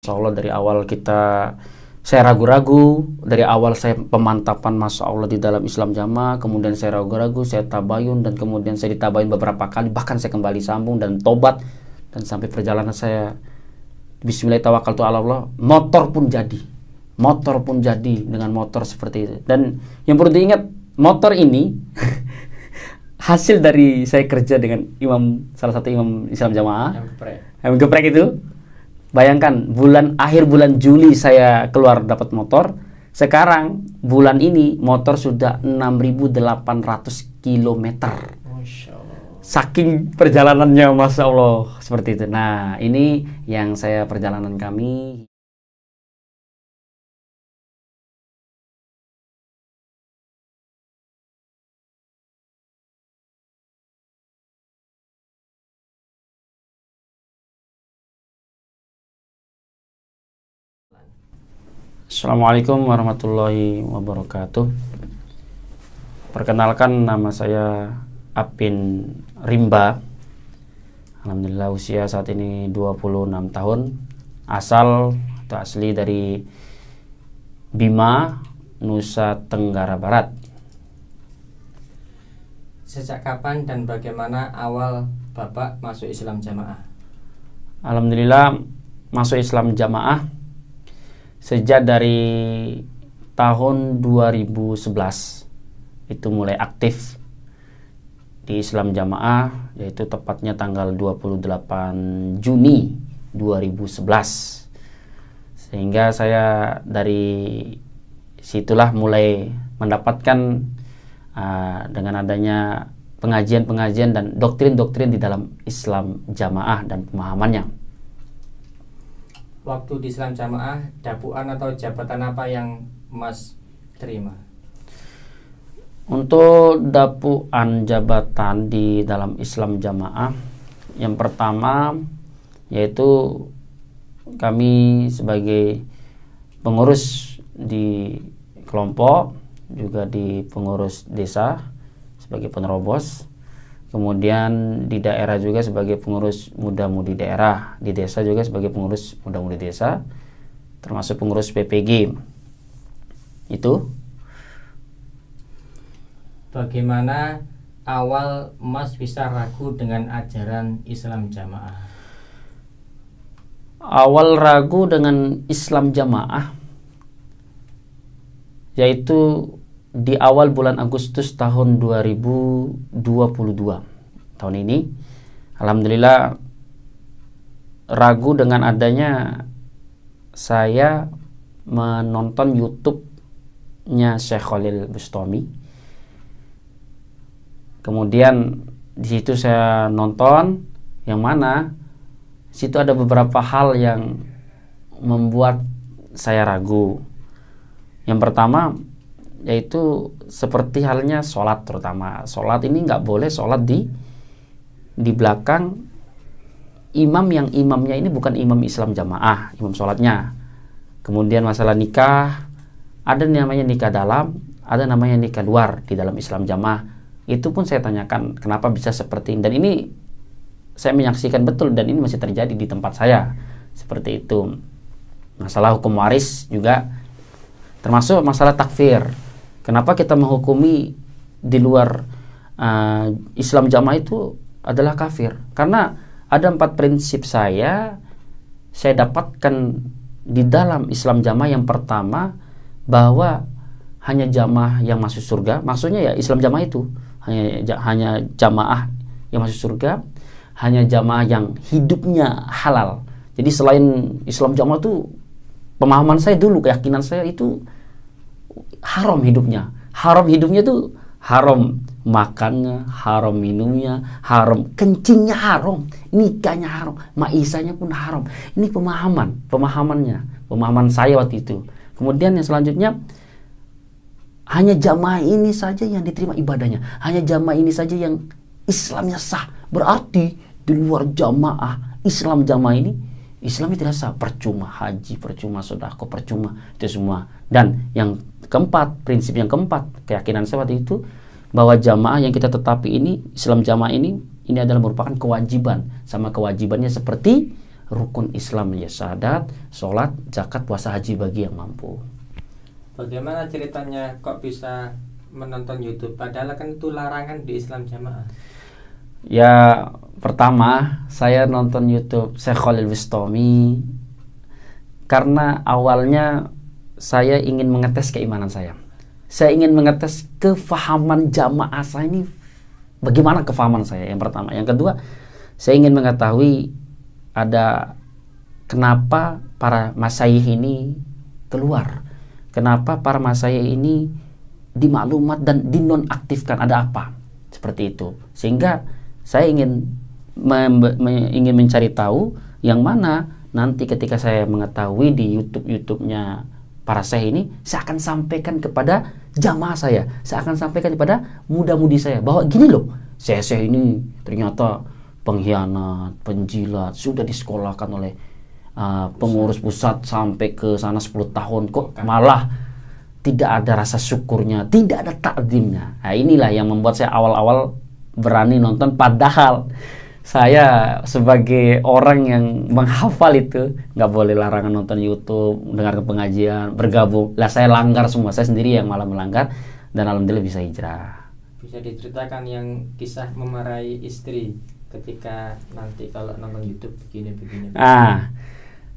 Masya Allah dari awal saya ragu-ragu, dari awal saya pemantapan Masya Allah di dalam Islam Jamaah, kemudian saya ragu-ragu, saya tabayun, dan kemudian saya ditabayun beberapa kali, bahkan saya kembali sambung dan tobat, dan sampai perjalanan saya Bismillahirrahmanirrahim, motor pun jadi dengan motor seperti itu. Dan yang perlu diingat, motor ini hasil dari saya kerja dengan salah satu imam Islam Jamaah yang geprek itu. Bayangkan, akhir bulan Juli saya keluar dapat motor. Sekarang bulan ini motor sudah 6.800 km. Saking perjalanannya, Masya Allah, seperti itu. Nah, ini yang saya perjalanan kami. Assalamualaikum warahmatullahi wabarakatuh. Perkenalkan, nama saya Apin Rimba. Alhamdulillah usia saat ini 26 tahun. Asli dari Bima, Nusa Tenggara Barat. Sejak kapan dan bagaimana awal Bapak masuk Islam Jamaah? Alhamdulillah masuk Islam Jamaah sejak dari tahun 2011 itu mulai aktif di Islam Jamaah, yaitu tepatnya tanggal 28 Juni 2011. Sehingga saya dari situlah mulai mendapatkan dengan adanya pengajian-pengajian dan doktrin-doktrin di dalam Islam Jamaah dan pemahamannya. Waktu di Islam Jamaah, dapuan atau jabatan apa yang Mas terima? Untuk dapuan jabatan di dalam Islam Jamaah, yang pertama yaitu kami sebagai pengurus di kelompok, juga di pengurus desa sebagai penerobos, kemudian di daerah juga sebagai pengurus muda-mudi daerah, di desa juga sebagai pengurus muda-mudi desa, termasuk pengurus PPG. Itu. Bagaimana awal Mas bisa ragu dengan ajaran Islam Jamaah? Awal ragu dengan Islam Jamaah yaitu di awal bulan Agustus tahun 2022 tahun ini. Alhamdulillah ragu dengan adanya saya menonton YouTube-nya Syekh Khalil Bustami. Kemudian di situ saya nonton, yang mana situ ada beberapa hal yang membuat saya ragu. Yang pertama yaitu seperti halnya sholat, terutama sholat ini nggak boleh sholat di belakang imam yang imamnya ini bukan imam Islam Jamaah, imam sholatnya. Kemudian masalah nikah, ada namanya nikah dalam, ada namanya nikah luar di dalam Islam Jamaah. Itu pun saya tanyakan kenapa bisa seperti ini, dan ini saya menyaksikan betul dan ini masih terjadi di tempat saya seperti itu. Masalah hukum waris juga, termasuk masalah takfir. Kenapa kita menghukumi di luar Islam Jamaah itu adalah kafir? Karena ada 4 prinsip saya dapatkan di dalam Islam Jamaah. Yang pertama, bahwa hanya jamaah yang masuk surga. Maksudnya ya Islam Jamaah itu hanya jamaah yang masuk surga, hanya jamaah yang hidupnya halal. Jadi selain Islam Jamaah itu, pemahaman saya dulu, keyakinan saya itu haram hidupnya. Haram hidupnya itu haram makannya, haram minumnya, haram kencingnya, haram nikahnya, haram maisanya pun haram. Ini pemahaman saya waktu itu. Kemudian yang selanjutnya, hanya jamaah ini saja yang diterima ibadahnya, hanya jamaah ini saja yang Islamnya sah. Berarti di luar jamaah Islam Jamaah ini, Islamnya tidak sah. Percuma haji, percuma sedekah, percuma itu semua. Dan yang keempat, prinsip yang keempat, keyakinan saya waktu itu, bahwa jamaah yang kita tetapi ini, Islam Jamaah ini adalah merupakan kewajiban. Sama kewajibannya seperti rukun Islam ya syahadat, sholat, zakat, puasa, haji bagi yang mampu. Bagaimana ceritanya kok bisa menonton YouTube padahal kan itu larangan di Islam Jamaah? Ya pertama saya nonton YouTube Syekh Khalil Bustami karena awalnya saya ingin mengetes keimanan saya. Saya ingin mengetes kefahaman jamaah saya ini, bagaimana kefahaman saya yang pertama. Yang kedua, saya ingin mengetahui ada kenapa para masyayikh ini keluar, kenapa para masyayikh ini dimaklumat dan dinonaktifkan, ada apa seperti itu. Sehingga saya ingin mencari tahu yang mana nanti ketika saya mengetahui di YouTube-nya para syekh ini, saya akan sampaikan kepada jamaah saya akan sampaikan kepada muda-mudi saya bahwa gini loh, syekh ini ternyata pengkhianat, penjilat, sudah disekolahkan oleh pengurus pusat sampai ke sana 10 tahun kok malah tidak ada rasa syukurnya, tidak ada takdimnya. Nah, inilah yang membuat saya awal-awal berani nonton, padahal saya sebagai orang yang menghafal itu nggak boleh larangan nonton YouTube, dengar pengajian, bergabung. Lah saya langgar semua, saya sendiri yang malah melanggar dan alhamdulillah bisa hijrah. Bisa diceritakan yang kisah memarahi istri ketika nanti kalau nonton YouTube begini.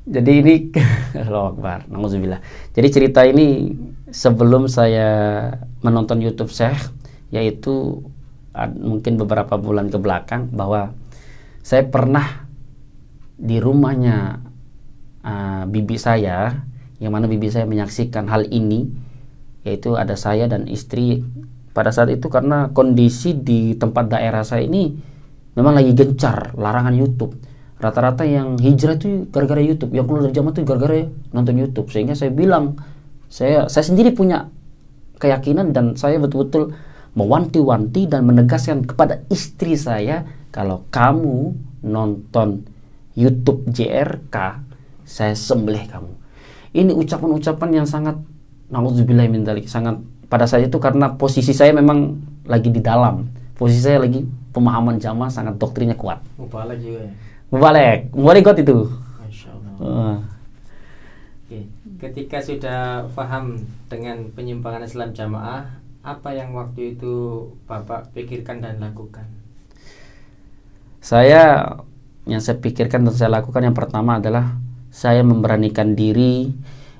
Jadi ini Allahu Akbar, nauzubillah. Jadi cerita ini sebelum saya menonton YouTube Syekh, yaitu mungkin beberapa bulan ke belakang, bahwa saya pernah di rumahnya bibi saya, yang mana bibi saya menyaksikan hal ini, yaitu ada saya dan istri pada saat itu. Karena kondisi di tempat daerah saya ini memang lagi gencar larangan YouTube. Rata-rata yang hijrah itu gara-gara YouTube, yang keluar dari jamaah itu gara-gara nonton YouTube. Sehingga saya bilang, saya sendiri punya keyakinan dan saya betul-betul mewanti-wanti dan menegaskan kepada istri saya, kalau kamu nonton YouTube JRK, saya sembelih kamu. Ini ucapan-ucapan yang sangat nauzubillah min dzalik, sangat pada saat itu, karena posisi saya memang lagi di dalam. Posisi saya lagi pemahaman jamaah sangat doktrinnya kuat. Mubalek juga ya? Mubalek got itu. Masya Allah. Oke. Ketika sudah paham dengan penyimpangan Islam Jamaah, apa yang waktu itu Bapak pikirkan dan lakukan? Yang saya pikirkan dan saya lakukan yang pertama adalah saya memberanikan diri,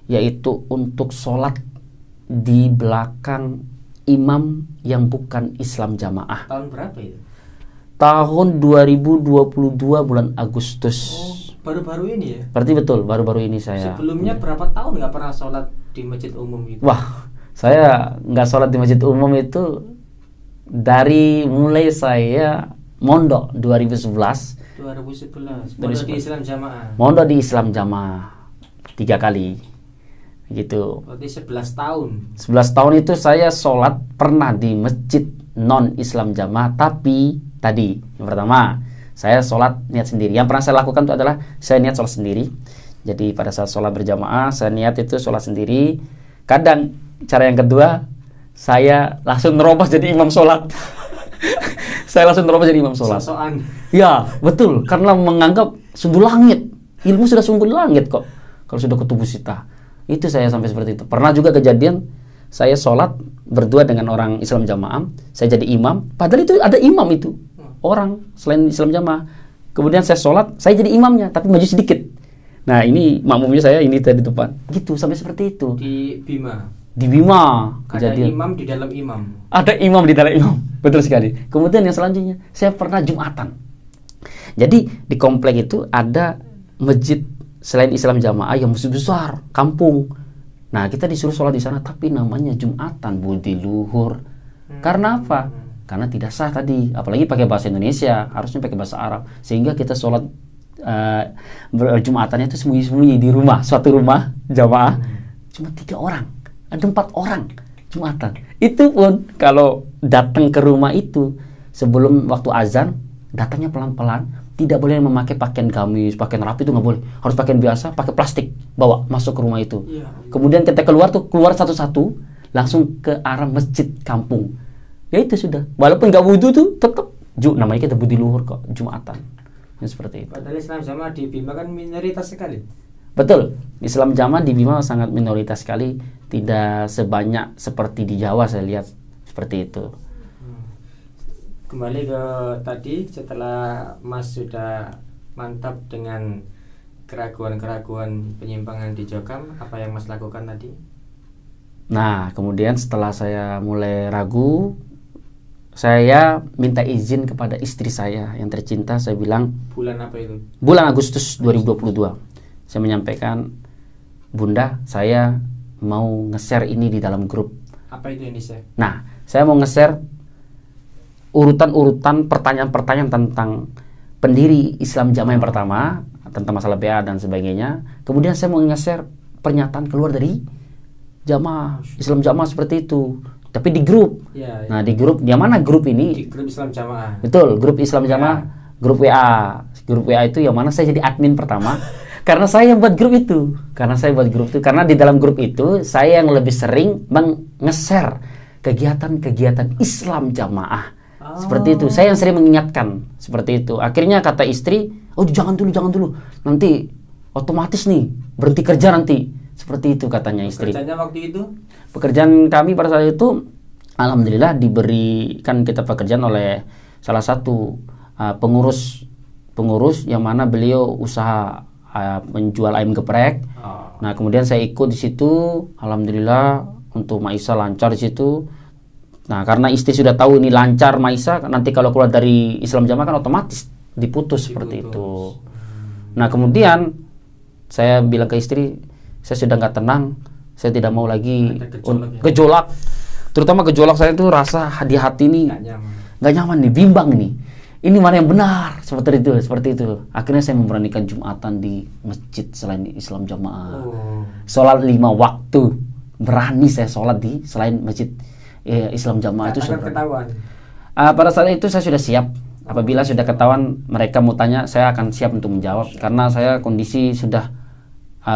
yaitu untuk sholat di belakang imam yang bukan Islam Jamaah. Tahun berapa itu? Tahun 2022 bulan Agustus. Oh, baru-baru ini ya? Berarti betul, baru-baru ini saya. Sebelumnya berapa tahun nggak pernah sholat di masjid umum itu? Wah, saya nggak sholat di masjid umum itu dari mulai saya mondok 2011. 2011. Mondok di Islam Jamaah. Mondok di Islam Jamaah 3 kali. Gitu. Berarti 11 tahun. 11 tahun itu saya sholat pernah di masjid non Islam Jamaah, tapi tadi yang pertama saya sholat niat sendiri. Yang pernah saya lakukan itu adalah saya niat sholat sendiri. Jadi pada saat sholat berjamaah saya niat itu sholat sendiri. Kadang cara yang kedua saya langsung nerobos jadi imam sholat. Saya langsung nerobos jadi imam sholat. Sosokan. Ya betul, karena menganggap sumber langit, ilmu sudah sumber langit kok kalau sudah ketubus kita. Itu saya sampai seperti itu. Pernah juga kejadian saya sholat berdua dengan orang Islam Jamaah, saya jadi imam, padahal itu ada imam itu orang selain Islam Jamaah. Kemudian saya sholat, saya jadi imamnya tapi maju sedikit. Nah ini makmumnya saya ini tadi depan. Gitu sampai seperti itu. Di Bima. Di Bima kejadian. Ada imam di dalam imam. Ada imam di dalam imam. Betul sekali. Kemudian yang selanjutnya saya pernah Jumatan. Jadi di komplek itu ada masjid selain Islam Jamaah yang besar, kampung. Nah kita disuruh sholat di sana, tapi namanya Jumatan, budi luhur. Karena apa? Karena tidak sah tadi, apalagi pakai bahasa Indonesia, harusnya pakai bahasa Arab. Sehingga kita sholat Jumatannya itu sembunyi-sembunyi di rumah, suatu rumah jamaah, cuma 3 orang, ada 4 orang Jumatan. Itu pun kalau datang ke rumah itu sebelum waktu azan, datangnya pelan-pelan. Tidak boleh memakai pakaian gamis, pakaian rapi itu nggak boleh. Harus pakaian biasa, pakai plastik, bawa masuk ke rumah itu. Ya. Kemudian kita keluar satu-satu, langsung ke arah masjid kampung. Ya itu sudah. Walaupun nggak wudhu tuh, tetap namanya kita budi luhur kok, Jumatan. seperti itu. Padahal Islam Jamaah di Bima kan minoritas sekali. Betul, Islam Jamaah di Bima sangat minoritas sekali, tidak sebanyak seperti di Jawa saya lihat seperti itu. Kembali ke tadi, setelah Mas sudah mantap dengan keraguan-keraguan penyimpangan di Jokam, apa yang Mas lakukan tadi? Nah, kemudian setelah saya mulai ragu, saya minta izin kepada istri saya yang tercinta. Saya bilang, bulan apa itu? Bulan Agustus 2022. Saya menyampaikan, Bunda, saya mau nge-share ini di dalam grup. Apa itu yang di-share? Nah, saya mau nge-share urutan-urutan pertanyaan-pertanyaan tentang pendiri Islam Jamaah yang pertama, tentang masalah BA dan sebagainya. Kemudian saya mau nge-share pernyataan keluar dari Jamaah, Islam Jamaah seperti itu. Tapi di grup. Ya, Nah, di grup, yang mana grup ini? Di grup Islam Jamaah. Betul, grup Islam Jamaah, grup WA. Grup WA itu yang mana saya jadi admin pertama. Karena saya yang buat grup itu. Karena di dalam grup itu saya yang lebih sering nge-share kegiatan-kegiatan Islam Jamaah. Seperti itu. Saya yang sering mengingatkan seperti itu. Akhirnya kata istri, "Oh, jangan dulu. Nanti otomatis nih berhenti kerja nanti." Seperti itu katanya istri. Pekerjaannya waktu itu? Pekerjaan kami pada saat itu alhamdulillah diberikan kita pekerjaan oleh salah satu pengurus yang mana beliau usaha menjual ayam geprek. Nah, kemudian saya ikut di situ, alhamdulillah untuk Maisa lancar di situ. Nah, karena istri sudah tahu ini lancar Maisa, nanti kalau keluar dari Islam Jamaah kan otomatis diputus seperti itu. Nah, kemudian saya bilang ke istri, saya sudah nggak tenang, saya tidak mau lagi gejolak. Terutama gejolak saya itu rasa di hati ini nggak nyaman nih, bimbang nih. Ini mana yang benar, seperti itu. Akhirnya saya memberanikan Jumatan di masjid selain Islam Jamaah. Sholat 5 waktu, berani saya sholat di selain masjid Islam Jamaah itu. Ketahuan. Pada saat itu saya sudah siap. Apabila sudah ketahuan mereka mau tanya, saya akan siap untuk menjawab. Karena saya kondisi sudah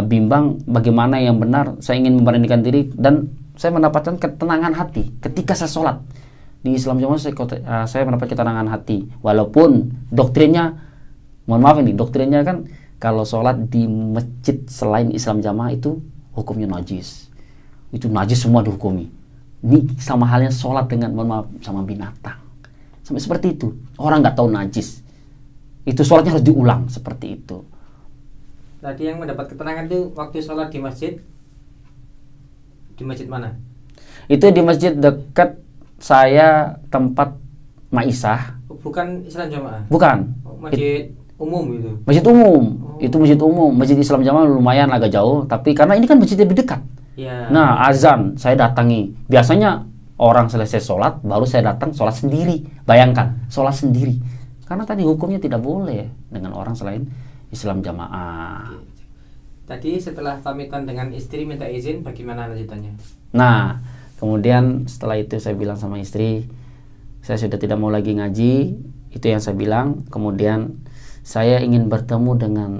bimbang bagaimana yang benar. Saya ingin memberanikan diri dan saya mendapatkan ketenangan hati ketika saya sholat. Di Islam Jamaah saya mendapat ketenangan hati, walaupun doktrinnya, mohon maaf ini, doktrinnya kan kalau sholat di masjid selain Islam Jamaah itu hukumnya najis. Itu najis semua dihukumi. Ini sama halnya sholat dengan, mohon maaf, sama binatang. Sampai seperti itu. Orang nggak tahu najis. Itu sholatnya harus diulang seperti itu. Tadi yang mendapat ketenangan itu waktu sholat di masjid. Di masjid mana? Itu di masjid dekat saya tempat Maisah. Bukan Islam Jamaah? Bukan. Masjid umum itu? Masjid umum. Itu masjid umum. Masjid Islam Jamaah lumayan agak jauh, tapi karena ini kan masjid lebih dekat. Ya. Nah, azan saya datangi. Biasanya orang selesai sholat, baru saya datang sholat sendiri. Bayangkan, sholat sendiri. Karena tadi hukumnya tidak boleh dengan orang selain Islam Jamaah. Tadi setelah pamitan dengan istri minta izin, bagaimana lanjutannya? Nah, kemudian setelah itu saya bilang sama istri, saya sudah tidak mau lagi ngaji. Itu yang saya bilang. Kemudian saya ingin bertemu dengan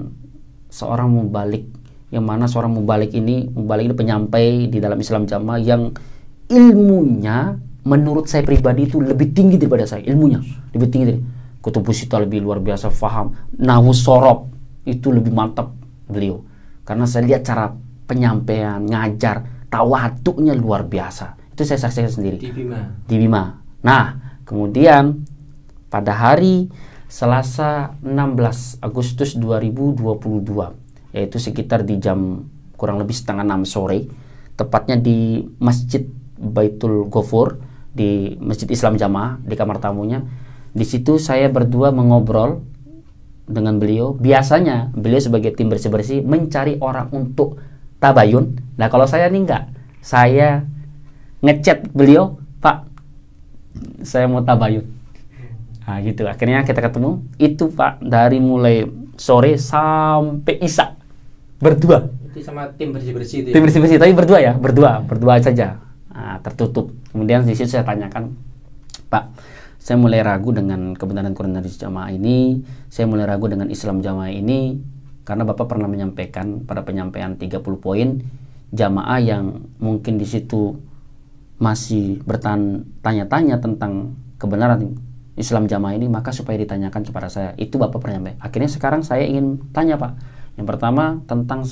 seorang mubalik, yang mana seorang mubalik ini penyampai di dalam Islam Jamaah yang ilmunya menurut saya pribadi itu lebih tinggi daripada saya. Ilmunya lebih tinggi dari Kutubus Sita, lebih luar biasa faham. Nahwu Sorob itu lebih mantap beliau. Karena saya lihat cara penyampaian, ngajar, tawaduknya luar biasa. Itu saya saksikan sendiri di Bima. Nah, kemudian pada hari Selasa 16 Agustus 2022, yaitu sekitar di jam kurang lebih setengah 6 sore, tepatnya di Masjid Baitul Ghafur, di Masjid Islam Jamaah, di kamar tamunya. Di situ saya berdua mengobrol dengan beliau. Biasanya beliau sebagai tim bersih-bersih mencari orang untuk tabayun. Nah, kalau saya nih enggak. Saya ngechat beliau, "Pak, saya mau tabayun." Nah, gitu. Akhirnya kita ketemu. Itu Pak, dari mulai sore sampai isya berdua. Itu sama tim bersih-bersih itu ya? Tim bersih-bersih, tapi berdua ya, berdua saja. Nah, tertutup. Kemudian di situ saya tanyakan, "Pak, saya mulai ragu dengan kebenaran Quran Jamaah ini. Saya mulai ragu dengan Islam Jamaah ini karena Bapak pernah menyampaikan pada penyampaian 30 poin Jamaah yang mungkin di situ masih bertanya-tanya tentang kebenaran Islam Jamaah ini, maka supaya ditanyakan kepada saya. Itu Bapak pernah nyampe. Akhirnya sekarang saya ingin tanya Pak. Yang pertama tentang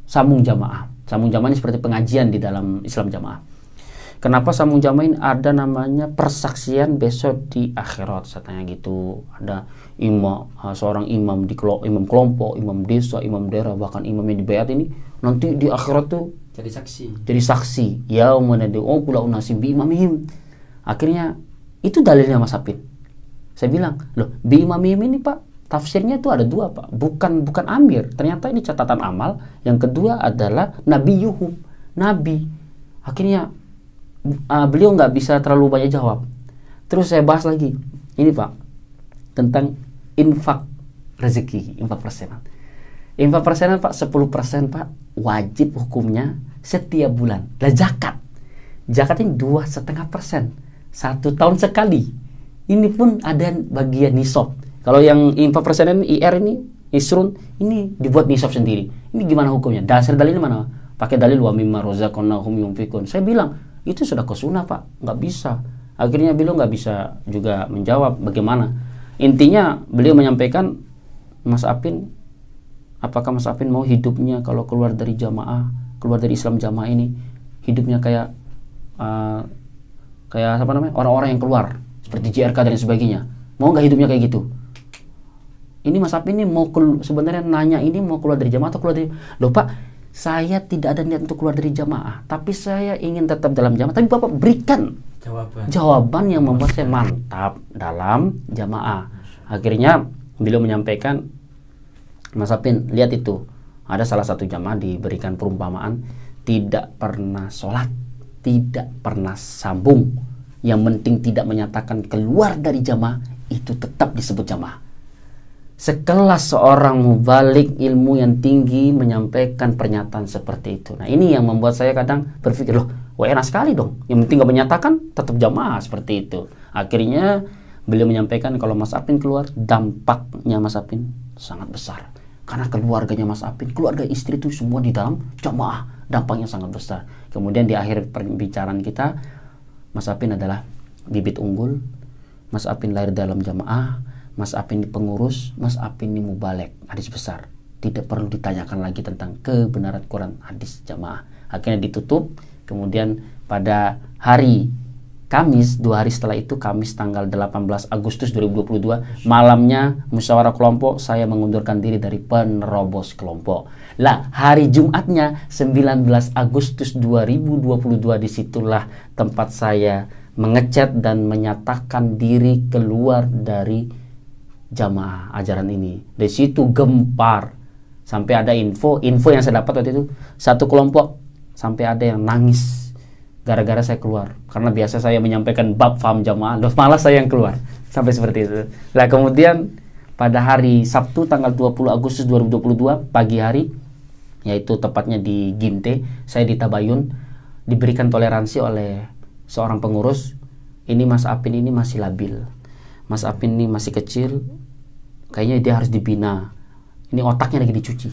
sambung jamaah. Sambung jamaah ini seperti pengajian di dalam Islam Jamaah. Kenapa sambung jamaah ini ada namanya persaksian besok di akhirat? Saya tanya gitu. Ada imam, seorang imam imam kelompok, imam desa, imam daerah, bahkan imam yang dibayat ini nanti di akhirat tuh jadi saksi. Jadi saksi. Ya umanade kula unasib bi imamihim. Akhirnya itu dalilnya Mas Apin. Saya bilang, loh, bi imamihim ini Pak, tafsirnya itu ada dua Pak. Bukan amir. Ternyata ini catatan amal. Yang kedua adalah nabiyuhum, nabi. Akhirnya beliau nggak bisa terlalu banyak jawab. Terus saya bahas lagi, ini Pak, tentang infak rezeki, infak persenan. Infak persenan Pak, 10% Pak, wajib hukumnya setiap bulan. Lah zakat ini 2,5%, 1 tahun sekali. Ini pun ada bagian nisab. Kalau yang infak persenan IR ini, isrun, ini dibuat nisab sendiri. Ini gimana hukumnya? Dasar dalilnya mana? Pakai dalil wa mimma razaqnahum yunfikun. Saya bilang, itu sudah kesunah Pak, nggak bisa. Akhirnya beliau nggak bisa juga menjawab bagaimana. Intinya beliau menyampaikan, Mas Apin, apakah Mas Apin mau hidupnya kalau keluar dari jamaah, keluar dari Islam Jamaah ini, hidupnya kayak apa namanya, orang-orang yang keluar seperti JRK dan sebagainya? Mau nggak hidupnya kayak gitu? Ini Mas Apin ini mau sebenarnya nanya ini mau keluar dari jamaah atau keluar dari, loh Pak, saya tidak ada niat untuk keluar dari jamaah, tapi saya ingin tetap dalam jamaah. Tapi Bapak berikan jawaban yang membuat saya mantap dalam jamaah. Akhirnya beliau menyampaikan, Mas Apin, lihat itu, ada salah satu jamaah diberikan perumpamaan, tidak pernah sholat, tidak pernah sambung, yang penting tidak menyatakan keluar dari jamaah, itu tetap disebut jamaah. Sekelas seorang mubalik ilmu yang tinggi menyampaikan pernyataan seperti itu. Nah ini yang membuat saya kadang berpikir, loh, wah enak sekali dong. Yang penting gak menyatakan, tetap jamaah seperti itu. Akhirnya beliau menyampaikan kalau Mas Apin keluar, dampaknya Mas Apin sangat besar. Karena keluarganya Mas Apin, keluarga istri itu semua di dalam jamaah. Dampaknya sangat besar. Kemudian di akhir pembicaraan kita, Mas Apin adalah bibit unggul. Mas Apin lahir dalam jamaah. Mas Apin ini pengurus, Mas Apin ini mubalek, hadis besar. Tidak perlu ditanyakan lagi tentang kebenaran Quran, hadis jamaah. Akhirnya ditutup. Kemudian pada hari Kamis, 2 hari setelah itu, Kamis tanggal 18 Agustus 2022, malamnya musyawarah kelompok, saya mengundurkan diri dari penerobos kelompok. Lah, hari Jumatnya 19 Agustus 2022, disitulah tempat saya mengecat dan menyatakan diri keluar dari jamaah ajaran ini. Di situ gempar, sampai ada info yang saya dapat waktu itu, satu kelompok sampai ada yang nangis gara-gara saya keluar, karena biasa saya menyampaikan bab faham jamaah, malah saya yang keluar, sampai seperti itu. Lah kemudian pada hari Sabtu tanggal 20 Agustus 2022 pagi hari, yaitu tepatnya di Ginte, saya di Tabayun, diberikan toleransi oleh seorang pengurus. Ini Mas Apin ini masih labil, Mas Apin ini masih kecil, kayaknya dia harus dibina. Ini otaknya lagi dicuci.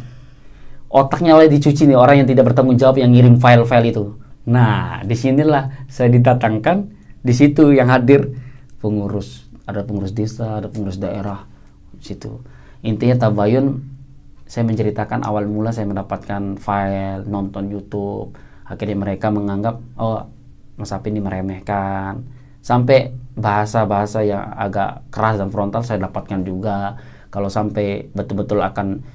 Otaknya lagi dicuci nih, orang yang tidak bertanggung jawab yang ngirim file-file itu. Nah, disinilah saya didatangkan. Di situ yang hadir pengurus, ada pengurus desa, ada pengurus daerah. Di situ. Intinya Tabayun, saya menceritakan awal mula saya mendapatkan file, nonton YouTube. Akhirnya mereka menganggap, oh Mas Apin ini meremehkan. Sampai bahasa-bahasa yang agak keras dan frontal saya dapatkan juga. Kalau sampai betul-betul akan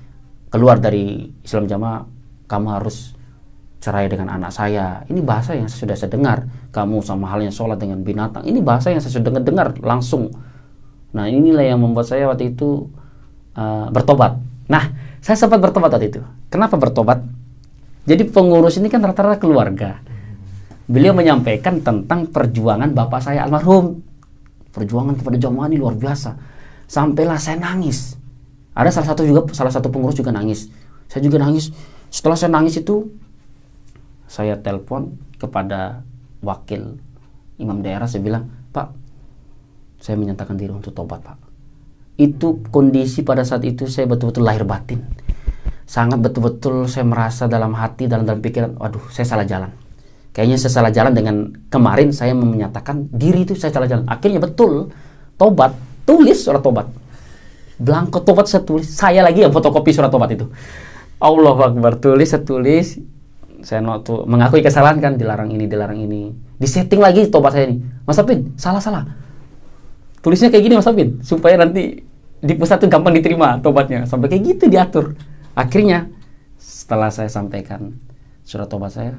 keluar dari Islam Jamaah, kamu harus cerai dengan anak saya. Ini bahasa yang saya sudah dengar. Kamu sama halnya sholat dengan binatang. Ini bahasa yang saya sudah dengar langsung. Nah inilah yang membuat saya waktu itu bertobat. Nah saya sempat bertobat waktu itu. Kenapa bertobat? Jadi pengurus ini kan rata-rata keluarga. Beliau menyampaikan tentang perjuangan bapak saya almarhum. Perjuangan kepada jamaah ini luar biasa. Sampailah saya nangis. Ada salah satu pengurus juga nangis. Saya juga nangis. Setelah saya nangis itu, saya telepon kepada wakil imam daerah. Saya bilang, Pak, saya menyatakan diri untuk tobat, Pak. Itu kondisi pada saat itu saya betul-betul lahir batin. Sangat betul-betul saya merasa dalam hati, dalam pikiran, waduh, saya salah jalan. Kayaknya saya salah jalan dengan kemarin saya menyatakan diri itu saya salah jalan. Akhirnya betul tobat, tulis surat tobat. Belangko tobat saya tulis. Saya lagi yang fotokopi surat tobat itu. Allahu Akbar, saya tulis. Saya mengakui kesalahan kan, dilarang ini. Disetting lagi tobat saya ini. Mas Apin, salah. Tulisnya kayak gini Mas Apin, supaya nanti di pusat tuh gampang diterima tobatnya. Sampai kayak gitu diatur. Akhirnya setelah saya sampaikan surat tobat saya,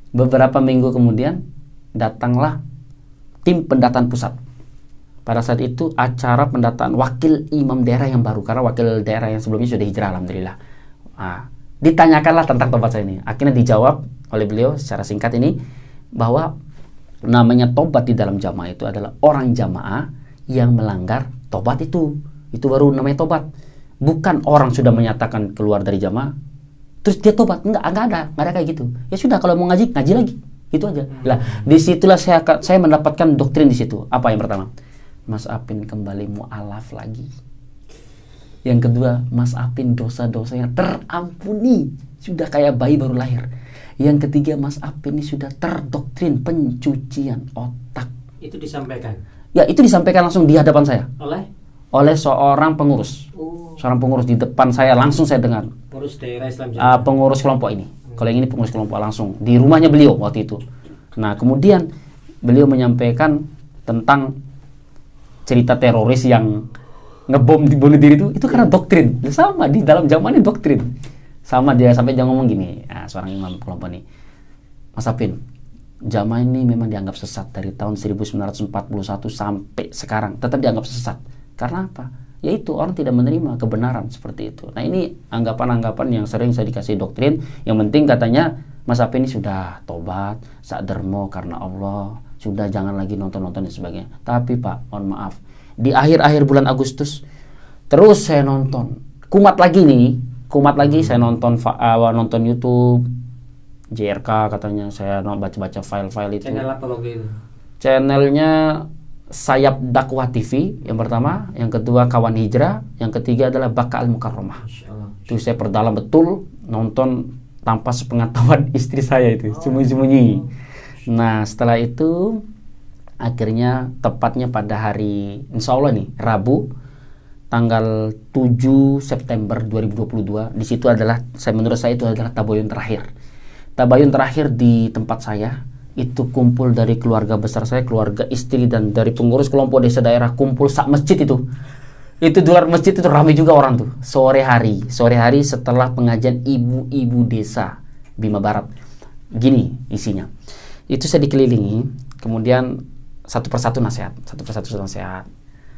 beberapa minggu kemudian datanglah tim pendataan pusat. Pada saat itu acara pendataan wakil imam daerah yang baru, karena wakil daerah yang sebelumnya sudah hijrah alhamdulillah. Ditanyakanlah tentang tobat saya ini. Akhirnya dijawab oleh beliau secara singkat ini bahwa namanya tobat di dalam jamaah itu adalah orang jamaah yang melanggar tobat itu baru namanya tobat. Bukan orang sudah menyatakan keluar dari jamaah terus dia tobat. Enggak ada kayak gitu. Ya sudah, kalau mau ngaji lagi, gitu aja. Lah, disitulah saya mendapatkan doktrin di situ. Apa yang pertama? Mas Apin kembali mu'alaf lagi. Yang kedua, Mas Apin dosa-dosanya terampuni, sudah kayak bayi baru lahir. Yang ketiga, Mas Apin ini sudah terdoktrin pencucian otak. Itu disampaikan? Ya, itu disampaikan langsung di hadapan saya. Oleh seorang pengurus. Seorang pengurus di depan saya, langsung saya dengar. Pengurus daerah Islam Jamaah. Pengurus kelompok ini. Kalau yang ini pengurus kelompok langsung di rumahnya beliau waktu itu. Nah, kemudian beliau menyampaikan tentang cerita teroris yang ngebom bunuh diri itu karena doktrin. Sama di dalam jamaah ini doktrin. Sama dia sampai dia ngomong gini, seorang imam kelompok ini. Mas Apin, jamaah ini memang dianggap sesat dari tahun 1941 sampai sekarang, tetap dianggap sesat. Karena apa? Yaitu orang tidak menerima kebenaran seperti itu. Nah, ini anggapan-anggapan yang sering saya dikasih doktrin. Yang penting katanya Mas Apin ini sudah tobat, sakdermo karena Allah, sudah jangan lagi nonton-nonton dan sebagainya. Tapi Pak, mohon maaf, di akhir-akhir bulan Agustus terus saya nonton, kumat lagi saya nonton YouTube JRK katanya, saya baca-baca file-file itu. Channel apa waktu itu? Channelnya Sayap Dakwah TV yang pertama, yang kedua Kawan Hijrah, yang ketiga adalah Baka Al-Mukarramah. Itu saya perdalam betul, nonton tanpa sepengetahuan istri saya itu, sembunyi-sembunyi. Nah, setelah itu akhirnya tepatnya pada hari insya Allah nih, Rabu tanggal 7 September 2022, di situ adalah menurut saya itu adalah tabayun terakhir. Tabayun terakhir di tempat saya. Itu kumpul dari keluarga besar saya, keluarga istri, dan dari pengurus kelompok desa daerah, kumpul sak masjid itu di luar masjid itu ramai juga orang tuh. Sore hari setelah pengajian ibu-ibu desa Bima Barat. Gini isinya. Itu saya dikelilingi, kemudian satu persatu nasihat.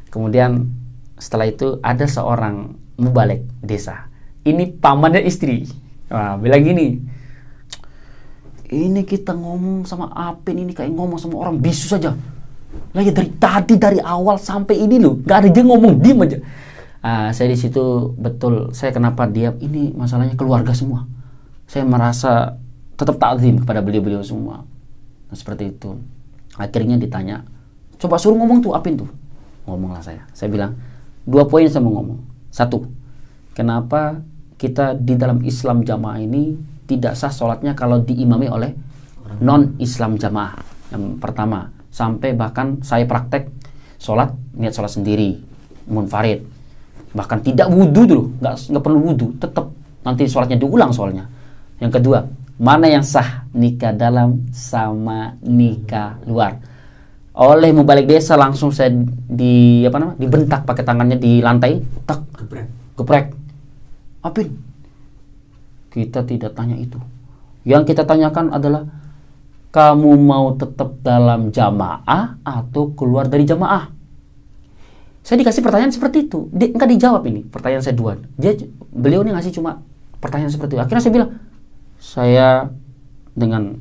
Kemudian setelah itu ada seorang mubalek desa. Ini pamannya istri. Bilang gini, ini kita ngomong sama Apin ini kayak ngomong sama orang bisu saja. Lagi dari awal sampai ini loh, nggak ada dia ngomong, diem aja. Saya di situ betul, saya kenapa diam? Ini masalahnya keluarga semua. Saya merasa tetap takzim kepada beliau-beliau semua. Nah, seperti itu. Akhirnya ditanya, coba suruh ngomong tuh Apin tuh. Ngomonglah saya. Saya bilang 2 poin saya mau ngomong. 1, kenapa kita di dalam Islam jamaah ini tidak sah sholatnya kalau diimami oleh non-Islam jamaah. Yang pertama, sampai bahkan saya praktek niat sholat sendiri, munfarid, bahkan tidak wudhu dulu, nggak perlu wudhu, tetap nanti sholatnya diulang soalnya. Yang kedua, mana yang sah, nikah dalam sama nikah luar. Oleh mubalik desa langsung saya dibentak pakai tangannya di lantai, tak geprek. Apin, kita tidak tanya itu. Yang kita tanyakan adalah, kamu mau tetap dalam jamaah atau keluar dari jamaah? Saya dikasih pertanyaan seperti itu. Enggak dijawab ini. Pertanyaan saya 2. Beliau ini ngasih cuma pertanyaan seperti itu. Akhirnya saya bilang, saya dengan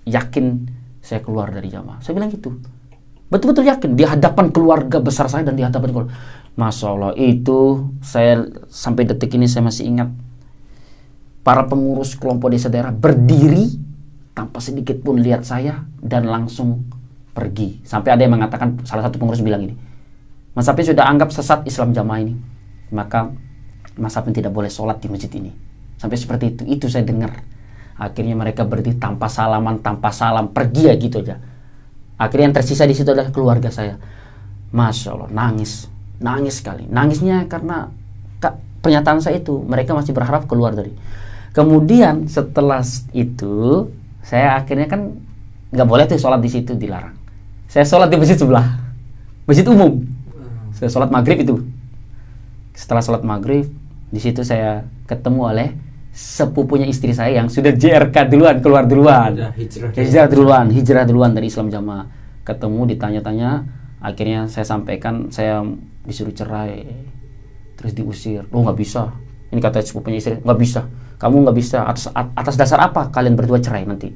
yakin saya keluar dari jamaah. Saya bilang gitu. Betul-betul yakin di hadapan keluarga besar saya dan di hadapan keluarga. Masya Allah, itu saya sampai detik ini saya masih ingat. Para pengurus kelompok desa daerah berdiri tanpa sedikit pun lihat saya dan langsung pergi. Sampai ada yang mengatakan, salah satu pengurus bilang ini, Mas Apin sudah anggap sesat Islam jamaah ini, maka Mas Apin tidak boleh sholat di masjid ini. Sampai seperti itu saya dengar. Akhirnya mereka berdiri tanpa salaman, tanpa salam, pergi ya gitu aja. Akhirnya yang tersisa di situ adalah keluarga saya. Masya Allah, nangis sekali. Nangisnya karena pernyataan saya itu, mereka masih berharap keluar dari. Kemudian setelah itu, saya akhirnya kan nggak boleh tuh sholat di situ, dilarang. Saya sholat di masjid sebelah, masjid umum. Saya sholat maghrib itu. Setelah sholat maghrib, di situ saya ketemu oleh sepupunya istri saya yang sudah JRK duluan, keluar duluan, hijrah duluan dari Islam Jamaah. Ketemu, ditanya-tanya, akhirnya saya sampaikan saya disuruh cerai, terus diusir. Oh nggak bisa, ini kata sepupunya istri, nggak bisa, kamu nggak bisa. Atas dasar apa kalian berdua cerai nanti?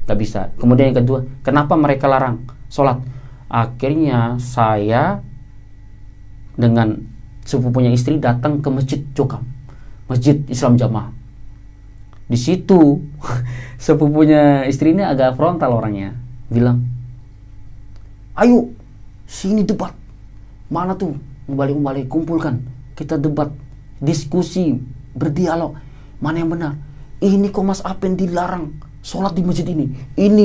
Nggak bisa. Kemudian yang kedua, kenapa mereka larang sholat? Akhirnya saya dengan sepupunya istri datang ke masjid Jokam, masjid Islam Jamaah. Di situ sepupunya istri ini agak frontal orangnya, bilang, ayo sini debat, mana tuh kembali kumpulkan, kita debat, diskusi, berdialog, mana yang benar. Ini kok Mas Apen dilarang sholat di masjid ini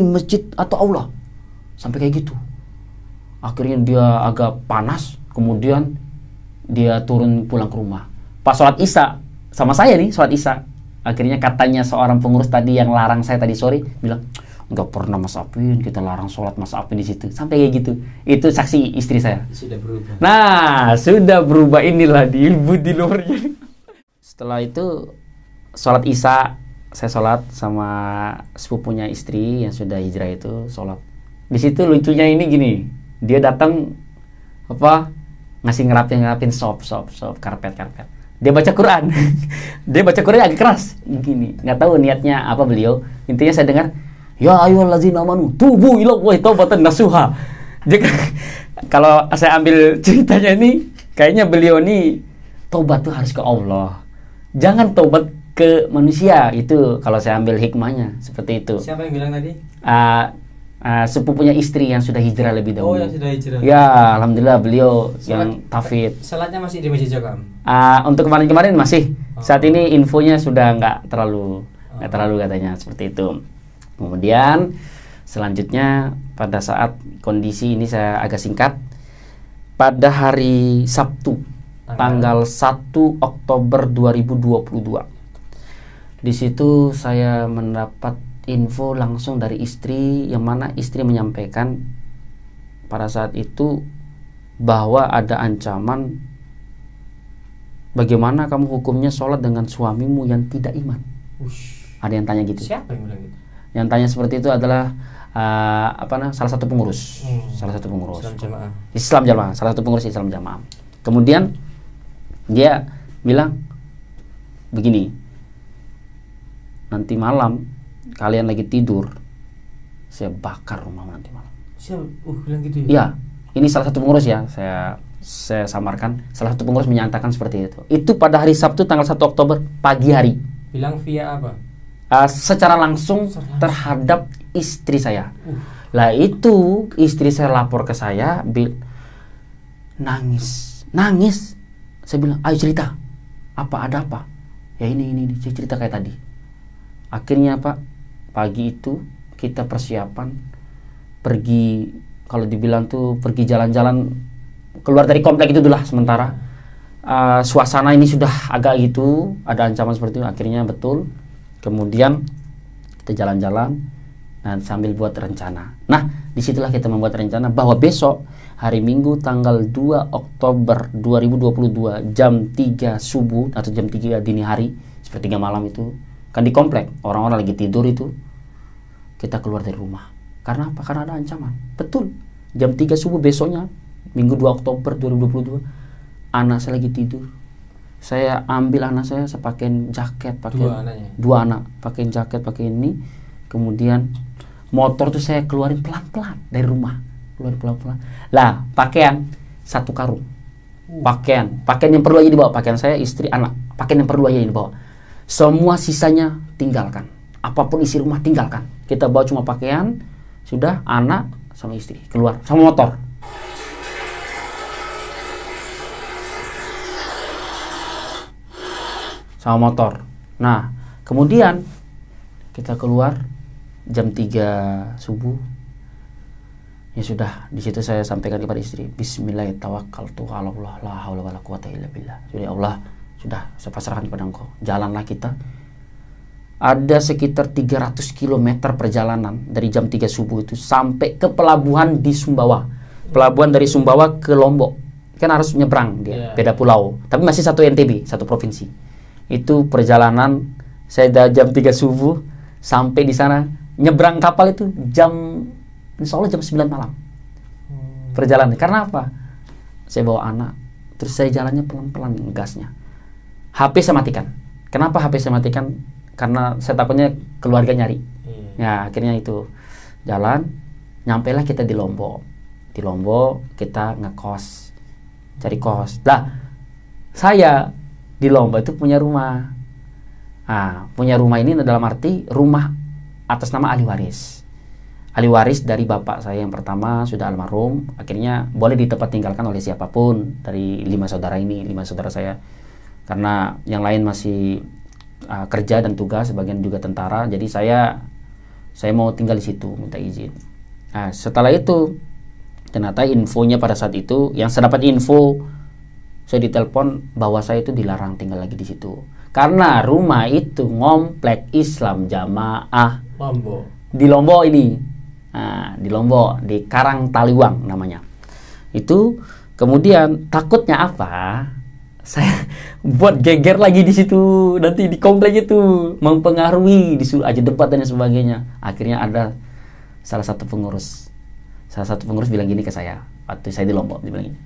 masjid atau aula, sampai kayak gitu. Akhirnya dia agak panas, kemudian dia turun pulang ke rumah. Pas sholat isya sama saya nih, sholat isya, akhirnya katanya seorang pengurus tadi yang larang saya tadi sore bilang, nggak pernah Mas Apin kita larang sholat Mas Apin di situ, sampai kayak gitu. Itu saksi istri saya. Sudah berubah. Nah, sudah berubah, inilah di luarnya. Setelah itu sholat isya, saya sholat sama sepupunya istri yang sudah hijrah itu sholat. Di situ lucunya ini gini, dia datang ngasih ngerapin sop karpet. Dia baca Quran. Dia baca Quran agak keras gini, nggak tahu niatnya apa beliau. Intinya saya dengar, ya ayyuhallazina amanu tubu ilallahi taubatan nasuha. Kalau saya ambil ceritanya ini, kayaknya beliau ini taubat tuh harus ke Allah, jangan taubat ke manusia. Itu kalau saya ambil hikmahnya seperti itu. Siapa yang bilang tadi? Sepupunya istri yang sudah hijrah lebih dahulu. Oh, yang sudah hijrah. Ya, alhamdulillah beliau yang tafid. Salatnya masih di Masjid Jokam? Untuk kemarin masih. Saat ini infonya sudah nggak terlalu katanya seperti itu. Kemudian selanjutnya pada saat kondisi ini saya agak singkat. Pada hari Sabtu, tanggal 1 Oktober 2022. Di situ saya mendapat info langsung dari istri, yang mana istri menyampaikan pada saat itu bahwa ada ancaman, bagaimana kamu hukumnya sholat dengan suamimu yang tidak iman. Ada yang tanya gitu. Siapa yang bilang gitu? Yang tanya seperti itu adalah salah satu pengurus Islam Jamaah, salah satu pengurus Islam Jamaah. Kemudian dia bilang begini, nanti malam kalian lagi tidur, saya bakar rumah nanti malam. Siapa? Bilang gitu ya? Iya, ini salah satu pengurus ya, saya samarkan, salah satu pengurus menyatakan seperti itu. Itu pada hari Sabtu tanggal 1 Oktober pagi hari. Bilang via apa? Secara langsung terhadap istri saya. Lah itu istri saya lapor ke saya, nangis. Saya bilang, ayo cerita, ada apa? Ya ini saya cerita kayak tadi. Akhirnya pagi itu kita persiapan pergi, kalau dibilang tuh pergi jalan-jalan keluar dari komplek itu dulu lah sementara. Suasana ini sudah agak gitu, ada ancaman seperti itu. Akhirnya betul. Kemudian kita jalan-jalan sambil buat rencana. Nah, disitulah kita membuat rencana bahwa besok hari Minggu tanggal 2 Oktober 2022 jam 3 subuh atau jam 3 dini hari, sepertiga malam itu, kan di komplek orang-orang lagi tidur itu, kita keluar dari rumah. Karena apa? Karena ada ancaman. Betul. Jam 3 subuh besoknya, Minggu 2 Oktober 2022, anak saya lagi tidur. Saya ambil anak saya pakai jaket, dua anak, pakai jaket, pakai ini. Kemudian motor tuh saya keluarin pelan-pelan dari rumah. Keluarin pelan-pelan. Lah, pakaian satu karung. Pakaian yang perlu aja dibawa. Pakaian saya, istri, anak. Pakaian yang perlu aja dibawa. Semua sisanya tinggalkan. Apapun isi rumah tinggalkan. Kita bawa cuma pakaian, sudah, anak sama istri keluar sama motor. Nah, kemudian kita keluar jam 3 subuh. Ya sudah, di situ saya sampaikan kepada istri, Bismillahirrahmanirrahim, Allah, la haula wala quwata illa billah. Sudah Allah, sudah saya pasrahkan kepada Engkau. Jalanlah kita. Ada sekitar 300 km perjalanan dari jam 3 subuh itu sampai ke pelabuhan di Sumbawa. Pelabuhan dari Sumbawa ke Lombok. Kan harus nyebrang dia, beda pulau. Tapi masih satu NTB, satu provinsi. Itu perjalanan saya jam 3 subuh sampai di sana. Nyebrang kapal itu insya Allah jam 9 malam perjalanan. Karena apa? Saya bawa anak, terus saya jalannya pelan-pelan gasnya. HP saya matikan. Kenapa HP saya matikan? Karena saya takutnya keluarga nyari. Ya akhirnya itu jalan, nyampailah kita di Lombok. Di Lombok kita ngekos, cari kos. Lah saya di Lombok itu punya rumah. Punya rumah ini dalam arti rumah atas nama ahli waris. Ahli waris dari bapak saya yang pertama sudah almarhum, akhirnya boleh ditempat tinggalkan oleh siapapun dari 5 saudara ini, 5 saudara saya. Karena yang lain masih kerja dan tugas, sebagian juga tentara, jadi saya mau tinggal di situ, minta izin. Nah, setelah itu ternyata infonya pada saat itu, yang saya dapat info, saya ditelepon bahwa saya itu dilarang tinggal lagi di situ. Karena rumah itu komplek Islam Jamaah di Lombok ini. Di Lombok, di Karang Taliwang namanya. Itu kemudian takutnya apa? Saya buat geger lagi di situ, nanti di komplek itu mempengaruhi, disuruh aja debat dan sebagainya. Akhirnya ada salah satu pengurus bilang gini ke saya waktu saya di Lombok, dia bilang gini,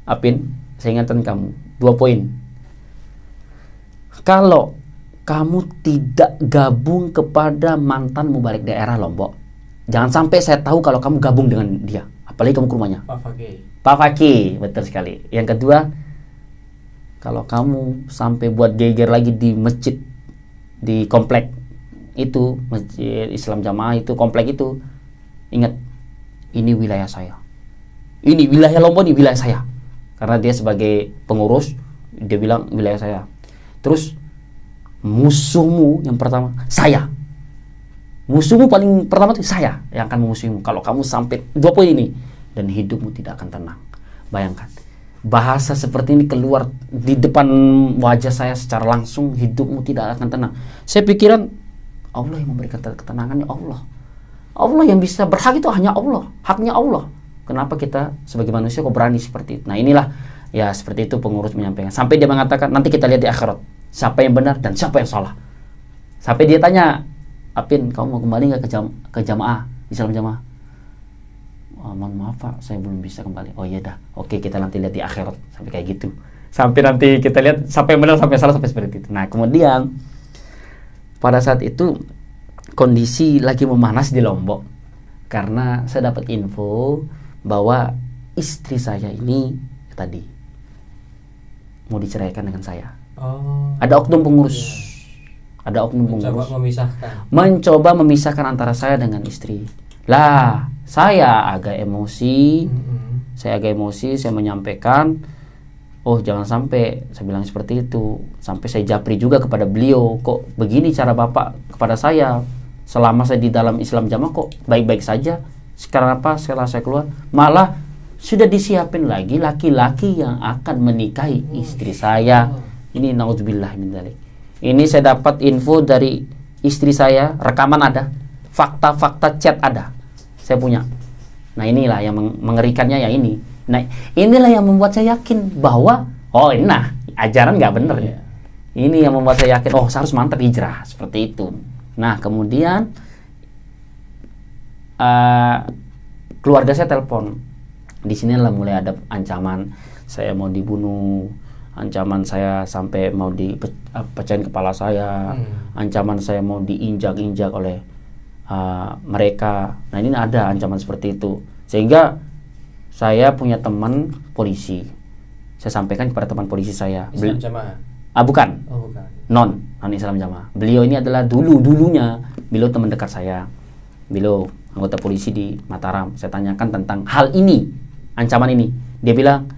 Apin, saya ingatkan kamu 2 poin. Kalau kamu tidak gabung kepada mantan mubalik daerah Lombok, jangan sampai saya tahu kalau kamu gabung dengan dia, apalagi kamu ke rumahnya. Pak Fakih, betul sekali. Yang kedua, kalau kamu sampai buat geger lagi di masjid, di komplek itu, masjid Islam Jamaah itu, komplek itu, ingat, ini wilayah saya. Ini wilayah Lombok, ini wilayah saya. Karena dia sebagai pengurus, dia bilang wilayah saya. Terus, musuhmu yang pertama, saya. Musuhmu paling pertama itu saya yang akan memusuhimu. Kalau kamu sampai 2 poin ini, dan hidupmu tidak akan tenang. Bayangkan. Bahasa seperti ini keluar di depan wajah saya secara langsung, hidupmu tidak akan tenang. Saya pikiran Allah yang memberikan ketenangannya, Allah yang bisa berhak itu hanya Allah, haknya Allah. Kenapa kita sebagai manusia kok berani seperti itu? Nah inilah ya seperti itu pengurus menyampaikan. Sampai dia mengatakan nanti kita lihat di akhirat siapa yang benar dan siapa yang salah. Sampai dia tanya, Apin, kamu mau kembali nggak ke jamaah Islam Jamaah? Mohon maaf Pak, saya belum bisa kembali. Oh iya dah, oke kita nanti lihat di akhirat. Sampai kayak gitu. Sampai nanti kita lihat sampai yang benar, sampai yang salah, sampai seperti itu. Nah kemudian pada saat itu kondisi lagi memanas di Lombok. Karena saya dapat info bahwa istri saya ini tadi mau diceraikan dengan saya. Ada oknum pengurus. Iya. Ada oknum pengurus. Mencoba memisahkan antara saya dengan istri. Lah, saya agak emosi. Saya menyampaikan, oh jangan sampai, saya bilang seperti itu. Sampai saya japri juga kepada beliau, kok begini cara Bapak kepada saya? Selama saya di dalam Islam Jamaah kok baik-baik saja. Sekarang apa? Setelah saya keluar, malah sudah disiapin lagi laki-laki yang akan menikahi istri saya. Ini naudzubillah min dzalik. Ini saya dapat info dari istri saya, rekaman ada, fakta-fakta chat ada. Saya punya. Nah inilah yang mengerikannya ya ini. Nah inilah yang membuat saya yakin bahwa ajaran nggak bener. Ini yang membuat saya yakin, saya harus mantap hijrah seperti itu. Nah kemudian keluarga saya telepon. Di sinilah mulai ada ancaman saya mau dibunuh, ancaman saya sampai mau dipecahin kepala saya, ancaman saya mau diinjak-injak oleh mereka. Nah ini ada ancaman seperti itu, sehingga saya punya teman polisi. Saya sampaikan kepada teman polisi saya. Islam Jamaah? Bukan. Oh, bukan. Non Islam Jamaah. Beliau ini adalah dulunya beliau teman dekat saya. Beliau anggota polisi di Mataram. Saya tanyakan tentang hal ini, ancaman ini. Dia bilang,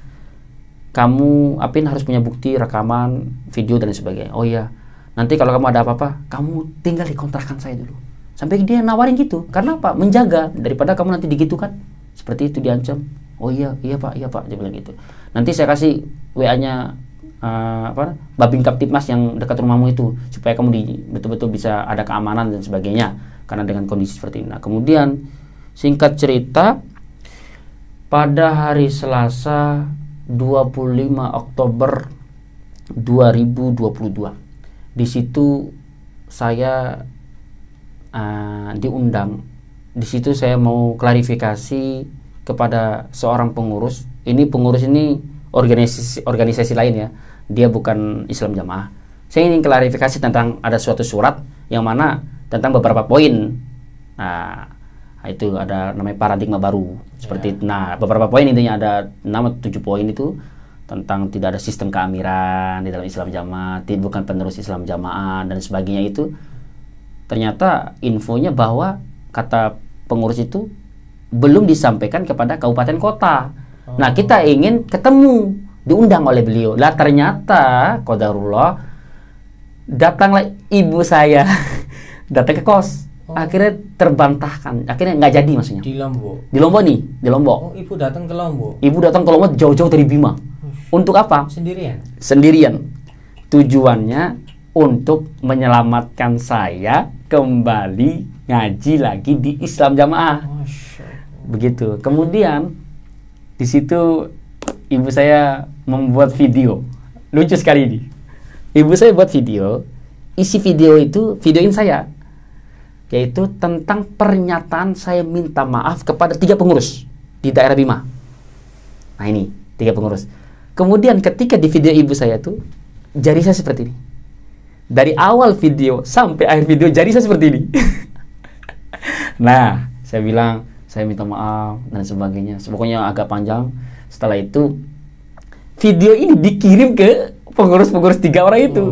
kamu Apin harus punya bukti rekaman, video dan sebagainya. Oh iya. Nanti kalau kamu ada apa-apa, kamu tinggal di kontrakan saya dulu. Sampai dia nawarin gitu. Karena apa? Menjaga daripada kamu nanti digitukan. Seperti itu diancam. Oh iya Pak, dia bilang gitu. Nanti saya kasih WA-nya Babin Kaptipmas yang dekat rumahmu itu, supaya kamu betul-betul bisa ada keamanan dan sebagainya. Karena dengan kondisi seperti ini. Nah, kemudian singkat cerita, pada hari Selasa 25 Oktober 2022, di situ saya diundang. Di situ saya mau klarifikasi kepada seorang pengurus. Ini pengurus ini organisasi lain ya. Dia bukan Islam Jamaah. Saya ingin klarifikasi tentang ada suatu surat yang mana tentang beberapa poin. Nah, itu ada namanya paradigma baru seperti itu. Nah, beberapa poin intinya ada 7 poin itu tentang tidak ada sistem keamiran di dalam Islam Jamaah, bukan penerus Islam Jamaah dan sebagainya. Itu ternyata infonya bahwa kata pengurus itu belum disampaikan kepada kabupaten kota. Nah, kita ingin ketemu, diundang oleh beliau. Lah ternyata qadarullah datanglah ibu saya datang ke kos. Akhirnya terbantahkan. Akhirnya nggak jadi maksudnya. Di Lombok. Di Lombok nih, di Lombok. Oh, ibu datang ke Lombok. Ibu datang ke Lombok jauh-jauh dari Bima. Untuk apa? Sendirian. Sendirian. Tujuannya untuk menyelamatkan saya kembali ngaji lagi di Islam Jamaah. Begitu. Kemudian di situ ibu saya membuat video. Lucu sekali ini. Ibu saya buat video. Isi video itu videoin saya, yaitu tentang pernyataan saya minta maaf kepada 3 pengurus di daerah Bima. Nah, ini 3 pengurus. Kemudian ketika di video ibu saya tuh, jari saya seperti ini. Dari awal video sampai akhir video jari saya seperti ini. Nah, saya bilang saya minta maaf dan sebagainya. Pokoknya agak panjang. Setelah itu video ini dikirim ke pengurus-pengurus 3 orang itu.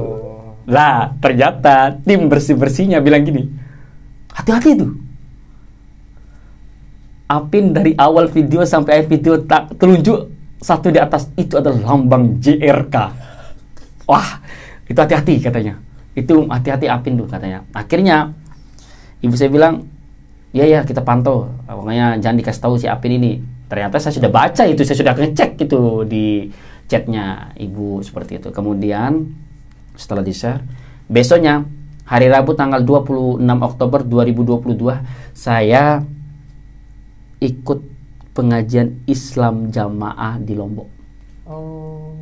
Lah, ternyata tim bersih-bersihnya bilang gini, hati-hati itu. Apin dari awal video sampai akhir video tak telunjuk satu di atas itu adalah lambang JRK. Wah, itu hati-hati katanya. Itu hati-hati Apin tuh katanya. Akhirnya ibu saya bilang, ya kita pantau. Pokoknya jangan dikasih tahu si Apin ini. Ternyata saya sudah baca itu, saya sudah ngecek itu di chatnya ibu seperti itu. Kemudian setelah di-share, besoknya hari Rabu tanggal 26 Oktober 2022 saya ikut pengajian Islam Jamaah di Lombok.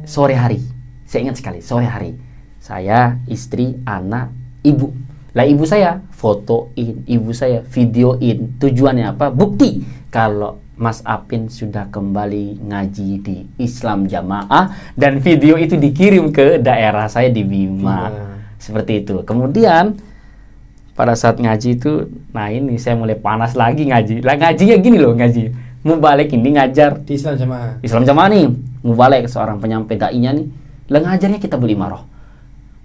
Sore hari. Saya ingat sekali, sore hari. Saya, istri, anak, ibu. Lah ibu saya fotoin, ibu saya videoin. Tujuannya apa? Bukti kalau Mas Apin sudah kembali ngaji di Islam Jamaah, dan video itu dikirim ke daerah saya di Bima. Seperti itu. Kemudian pada saat ngaji itu, nah ini saya mulai panas lagi ngaji. Lah ngajinya gini loh, ngaji. Mau balik ini ngajar di Islam Jamaah. Islam Jamaah nih. Mau balik seorang penyampai dai-nya nih. Lah ngajarnya kita beli marah.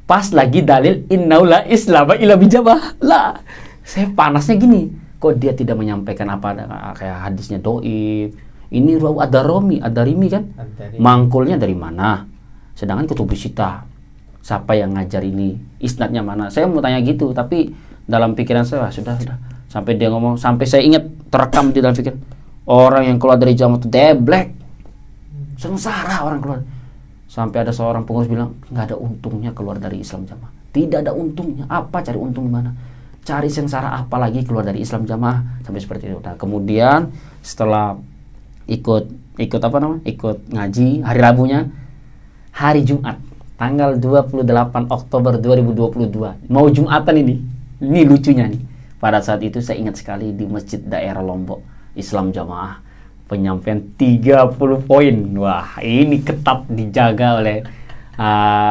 Pas lagi dalil innaula islama ila bijabah. Lah, saya panasnya gini. Kok dia tidak menyampaikan apa kayak hadisnya dhaif. Ini rawu ad-Darimi kan? Mangkulnya dari mana? Sedangkan kutubus sita. Siapa yang ngajar ini? Isnadnya mana? Saya mau tanya gitu, tapi dalam pikiran saya sudah. Sampai dia ngomong, sampai saya ingat terekam di dalam pikiran. Orang yang keluar dari jamaah itu deblek. Sengsara orang keluar. Sampai ada seorang pengurus bilang, nggak ada untungnya keluar dari Islam Jamaah. Tidak ada untungnya. Apa cari untung di mana? Cari sengsara apa lagi keluar dari Islam Jamaah. Sampai seperti itu. Nah, kemudian setelah ikut ngaji hari Rabunya, hari Jumat tanggal 28 Oktober 2022 mau Jumatan ini lucunya nih. Pada saat itu saya ingat sekali di masjid daerah Lombok Islam Jamaah penyampaian 30 poin. Wah, ini ketat dijaga oleh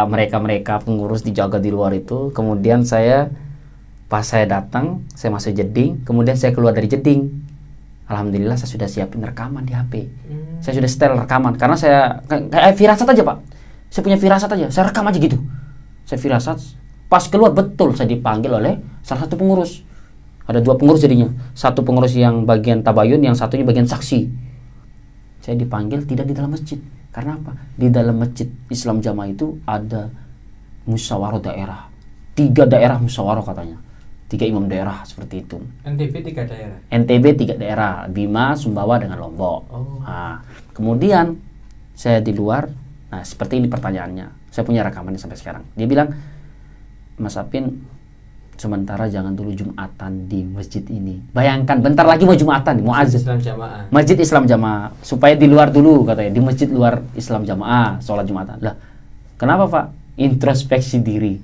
mereka pengurus, dijaga di luar itu. Kemudian pas saya datang, saya masuk jeding, kemudian saya keluar dari jeding. Alhamdulillah saya sudah siapin rekaman di HP. Saya sudah setel rekaman karena saya kayak firasat aja, Pak. Saya punya firasat aja, saya rekam aja gitu. Saya firasat, pas keluar betul saya dipanggil oleh salah satu pengurus. Ada 2 pengurus jadinya. Satu pengurus yang bagian tabayun, yang satunya bagian saksi. Saya dipanggil tidak di dalam masjid. Karena apa? Di dalam masjid Islam Jamaah itu ada musyawarah daerah. 3 daerah musyawarah katanya. 3 imam daerah seperti itu. NTB 3 daerah. NTB 3 daerah, Bima, Sumbawa dengan Lombok. Nah, kemudian saya di luar, nah seperti ini pertanyaannya. Saya punya rekamannya sampai sekarang. Dia bilang, Mas Apin, sementara jangan dulu Jumatan di masjid ini. Bayangkan, bentar lagi mau Jumatan, mau azan. Islam Jamaah. Masjid Islam Jamaah, supaya di luar dulu katanya, di masjid luar Islam Jamaah, sholat Jumatan. Lah, kenapa Pak? Introspeksi diri.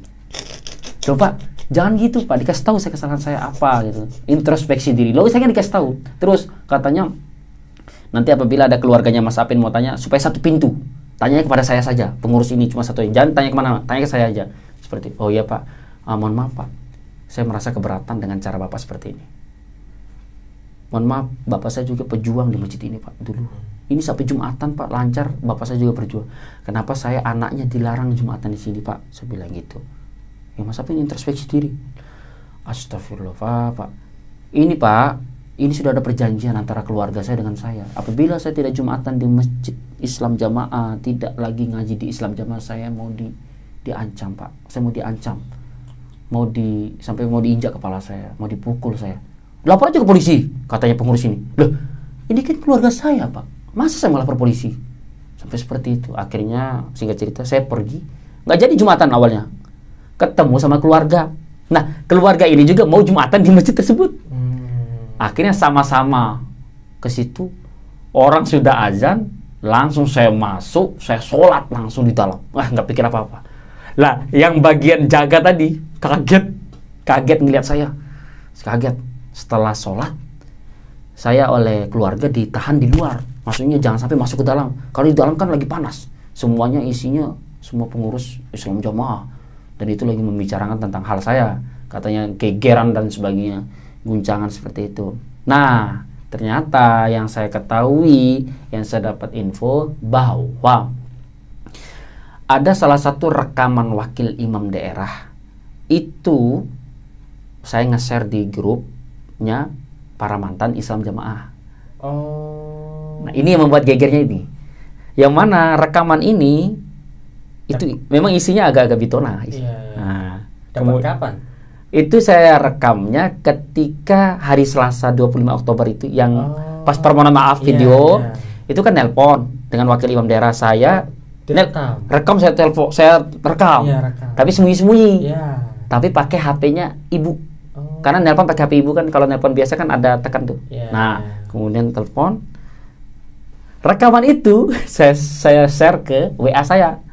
Coba, jangan gitu Pak, dikasih tahu saya kesalahan saya apa gitu. Introspeksi diri. Loh, saya kan dikasih tahu. Terus katanya, nanti apabila ada keluarganya Mas Apin mau tanya, supaya satu pintu. Tanya kepada saya saja, pengurus ini cuma satu. Jangan tanya kemana, tanya ke saya aja. Seperti, oh iya Pak, mohon maaf Pak, saya merasa keberatan dengan cara Bapak seperti ini. Mohon maaf, Bapak saya juga pejuang di masjid ini Pak dulu. Ini sampai Jumatan Pak, lancar, Bapak saya juga berjuang. Kenapa saya anaknya dilarang Jumatan di sini Pak? Saya bilang gitu. Ya Mas Apin introspeksi diri. Astagfirullah Pak. Ini Pak, ini sudah ada perjanjian antara keluarga saya dengan saya. Apabila saya tidak Jumatan di masjid Islam Jamaah, tidak lagi ngaji di Islam Jamaah, saya mau diancam Pak. Saya mau diancam. Sampai mau diinjak kepala saya, mau dipukul saya. Lapor aja ke polisi, katanya pengurus ini. Loh, ini kan keluarga saya Pak. Masa saya melapor polisi? Sampai seperti itu. Akhirnya singkat cerita saya pergi. Nggak jadi Jumatan awalnya. Ketemu sama keluarga. Nah, keluarga ini juga mau Jumatan di masjid tersebut. Akhirnya sama-sama ke situ. Orang sudah azan, langsung saya masuk, saya sholat langsung di dalam. Wah, nggak pikir apa-apa. Lah, yang bagian jaga tadi kaget ngelihat saya. Kaget. Setelah sholat, saya oleh keluarga ditahan di luar. Maksudnya jangan sampai masuk ke dalam. Kalau di dalam kan lagi panas. Semuanya isinya semua pengurus Islam Jamaah. Dan itu lagi membicarakan tentang hal saya. Katanya gegeran dan sebagainya. Guncangan seperti itu. Nah, ternyata yang saya ketahui, yang saya dapat info bahwa ada salah satu rekaman wakil imam daerah. Itu saya nge-share di grupnya para mantan Islam Jamaah. Nah, ini yang membuat gegernya ini. Yang mana rekaman ini itu memang isinya agak-agak bitona. Nah, dapat kapan? Itu saya rekamnya ketika hari Selasa 25 Oktober itu yang pas permohonan maaf video. Itu kan nelpon dengan wakil imam daerah saya. Rekam saya telepon, saya rekam. Tapi sembunyi-sembunyi. Tapi pakai HP-nya ibu. Karena nelpon pakai HP ibu kan, kalau nelpon biasa kan ada tekan tuh. Nah, kemudian telepon. Rekaman itu saya share ke WA saya.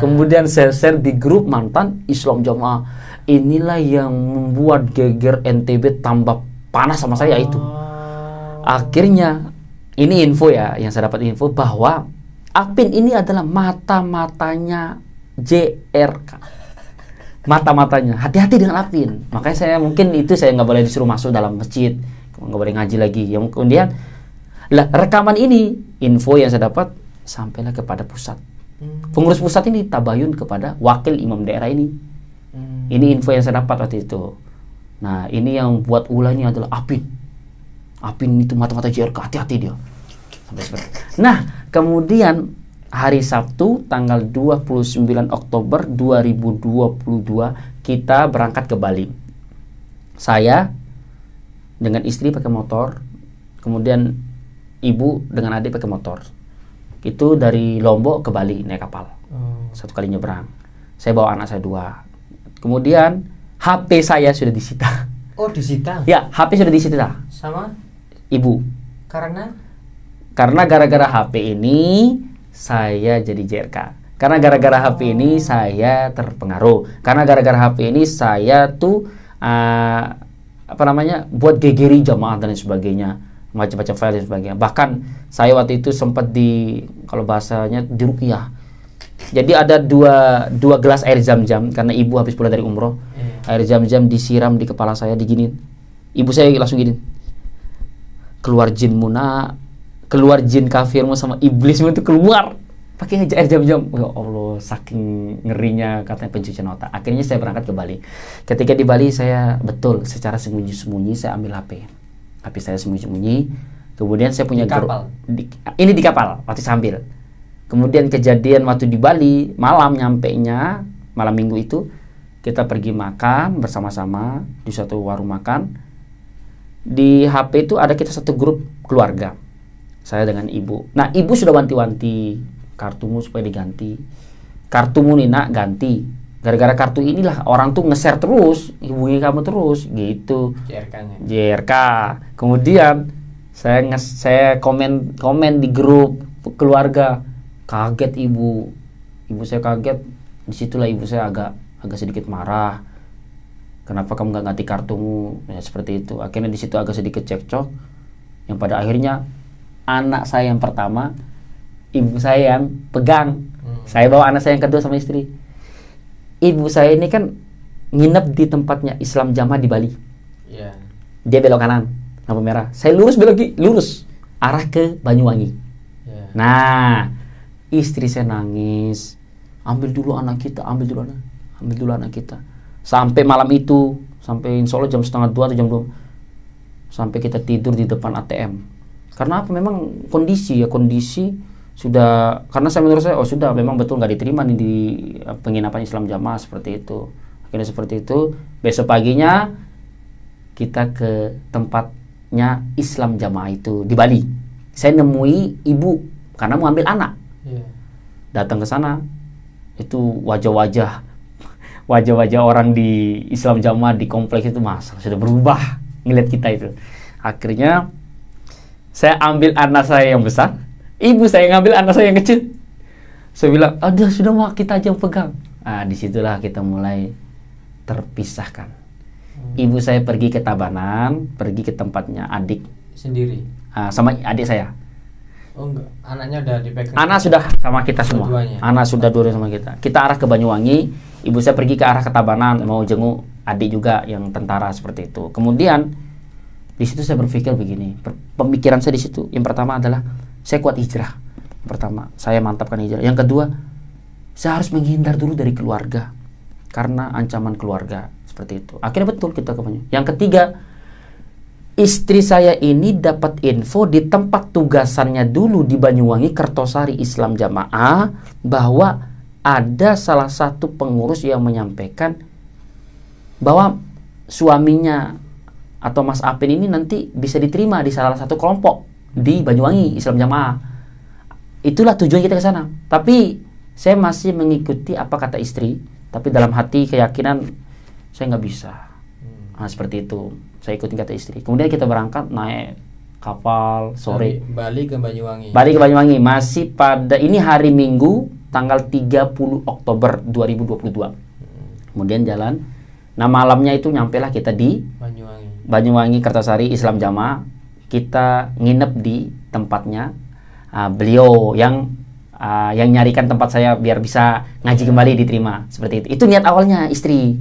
Kemudian saya share di grup mantan Islam Jamaah. Inilah yang membuat geger NTB tambah panas sama saya itu. Akhirnya ini info ya, yang saya dapat info bahwa Apin ini adalah mata-matanya JRK. Mata-matanya. Hati-hati dengan Apin. Makanya saya mungkin itu saya nggak boleh disuruh masuk dalam masjid, nggak boleh ngaji lagi. Yang kemudian lah rekaman ini, info yang saya dapat sampailah kepada pusat. Pengurus pusat ini tabayun kepada wakil imam daerah ini. Ini info yang saya dapat waktu itu. Nah, ini yang buat ulah ini adalah Apin. Apin itu mata-mata JRK, hati-hati dia. Sampai seperti. Nah, kemudian hari Sabtu tanggal 29 Oktober 2022 kita berangkat ke Bali. Saya dengan istri pakai motor, kemudian ibu dengan adik pakai motor. Itu dari Lombok ke Bali naik kapal. Satu kali nyebrang. Saya bawa anak saya 2. Kemudian HP saya sudah disita. Oh, disita? Ya, HP sudah disita. Sama ibu. Karena gara-gara HP ini saya jadi JRK. Karena gara-gara HP ini saya terpengaruh. Karena gara-gara HP ini saya tuh buat gegeri jamaah dan sebagainya, macam-macam file dan sebagainya. Bahkan saya waktu itu sempat kalau bahasanya diruqyah. Jadi ada dua gelas air zam-zam karena ibu habis pulang dari umroh. Air zam-zam disiram di kepala saya, diginin. Ibu saya langsung gini. Keluar jin kafirmu sama iblismu itu keluar. Pakai air zam-zam. Ya Allah, saking ngerinya katanya pencucian otak. Akhirnya saya berangkat ke Bali. Ketika di Bali saya betul secara sembunyi-sembunyi saya ambil HP. HP saya sembunyi-sembunyi. Kemudian saya punya kapal. Ini di kapal waktu sambil. Kemudian kejadian waktu di Bali malam nyampenya malam minggu itu kita pergi makan bersama-sama di suatu warung makan. Di HP itu ada kita satu grup keluarga, saya dengan ibu. Nah, ibu sudah wanti-wanti, kartumu supaya diganti, kartumu nih nak ganti, gara-gara kartu inilah orang tuh nge-share terus, hubungi kamu terus gitu. JRK. Kemudian saya komen di grup keluarga, kaget ibu saya kaget. Disitulah ibu saya agak sedikit marah, kenapa kamu nggak ganti kartumu, ya, seperti itu. Akhirnya di situ agak sedikit cekcok, yang pada akhirnya anak saya yang pertama ibu saya yang pegang, saya bawa anak saya yang kedua sama istri. Ibu saya ini kan nginep di tempatnya Islam Jamaah di Bali. Dia belok kanan, lampu merah, saya lurus arah ke Banyuwangi. Nah, istri saya nangis, ambil dulu anak kita. Sampai malam itu, sampai insya Allah jam 1:30 atau jam 2, sampai kita tidur di depan ATM. Karena apa? Memang kondisi sudah, karena menurut saya, sudah memang betul nggak diterima nih di penginapan Islam Jamaah seperti itu. Akhirnya seperti itu, besok paginya kita ke tempatnya Islam Jamaah itu di Bali. Saya nemui ibu karena mau ambil anak. Datang ke sana, itu wajah-wajah orang di Islam Jamaah di kompleks itu sudah berubah ngeliat kita itu. Akhirnya saya ambil anak saya yang besar, ibu saya ngambil anak saya yang kecil. Saya bilang, sudah mah kita aja yang pegang. Nah, disitulah kita mulai terpisahkan. Ibu saya pergi ke Tabanan, pergi ke tempatnya adik sendiri. Sama adik saya. Oh enggak, anaknya udah dipegang. Anak sudah sama kita semua. Anak sudah dua sama kita. Kita arah ke Banyuwangi, ibu saya pergi ke arah ke Tabanan mau jenguk adik juga yang tentara seperti itu. Kemudian di situ saya berpikir begini, pemikiran saya di situ yang pertama adalah saya kuat hijrah. Pertama, saya mantapkan hijrah. Yang kedua, saya harus menghindar dulu dari keluarga karena ancaman keluarga seperti itu. Akhirnya betul kita ke Banyuwangi. Yang ketiga, istri saya ini dapat info di tempat tugasannya dulu di Banyuwangi Kertosari Islam Jamaah bahwa ada salah satu pengurus yang menyampaikan bahwa suaminya atau Mas Apin ini nanti bisa diterima di salah satu kelompok di Banyuwangi Islam Jamaah. Itulah tujuan kita ke sana. Tapi saya masih mengikuti apa kata istri, tapi dalam hati keyakinan saya nggak bisa. Nah, seperti itu. Saya ikutin kata istri. Kemudian kita berangkat naik kapal sore. Bali ke Banyuwangi. Masih pada ini hari Minggu tanggal 30 Oktober 2022. Kemudian jalan. Nah, malamnya itu nyampailah kita di Banyuwangi Kertosari Islam Jamaah. Kita nginep di tempatnya beliau yang nyarikan tempat saya biar bisa ngaji kembali diterima. Seperti itu. Itu niat awalnya istri.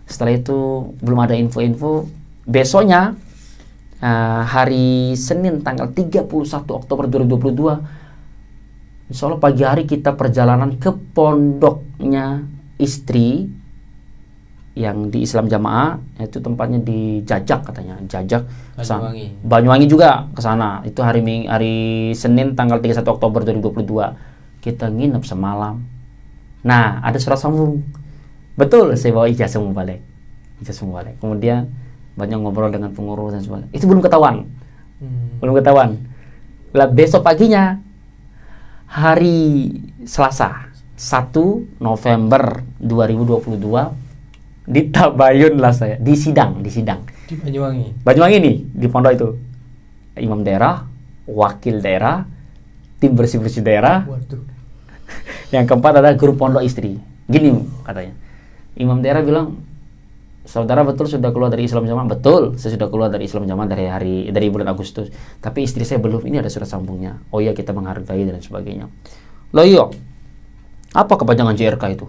Setelah itu belum ada info-info. Besoknya hari Senin tanggal 31 Oktober 2022, insya Allah pagi hari kita perjalanan ke pondoknya istri yang di Islam Jamaah, yaitu tempatnya di Jajak katanya, Banyuwangi juga ke sana. Itu hari Senin tanggal 31 Oktober 2022 kita nginep semalam. Nah, ada surat sambung. Betul, saya bawa ijazah balik. Kemudian banyak ngobrol dengan pengurus dan sebagainya. Itu belum ketahuan. Lah besok paginya hari Selasa 1 November 2022 ditabayun lah saya di sidang di Banyuwangi nih, di pondok itu imam daerah, wakil daerah, tim bersih-bersih daerah. Yang keempat adalah guru pondok istri. Gini katanya, imam daerah bilang, saudara betul sudah keluar dari Islam Jamaah? Betul, saya sudah keluar dari Islam Jamaah dari bulan Agustus. Tapi istri saya belum, ini ada surat sambungnya. Oh iya, kita menghargai dan sebagainya. Loh iya, apa kepanjangan JRK itu?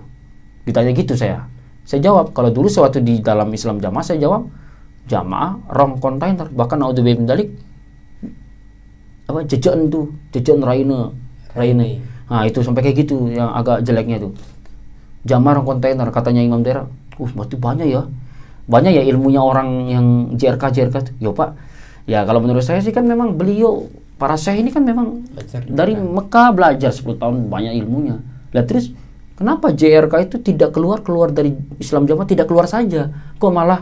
Ditanya gitu saya. Saya jawab, kalau dulu sewaktu di dalam Islam Jamaah, saya jawab, Jamaah rong kontainer. Bahkan naudzubillah min dzalik, jejaan Raine. Nah itu sampai kayak gitu, yang agak jeleknya itu. Jamaah rong kontainer, katanya imam daerah. Berarti banyak ya ilmunya orang yang JRK itu. Ya Pak, ya kalau menurut saya sih kan memang beliau, para syekh ini kan memang dari Mekah belajar 10 tahun, banyak ilmunya. Lah terus kenapa JRK itu tidak keluar dari Islam Jamaah, tidak keluar saja, kok malah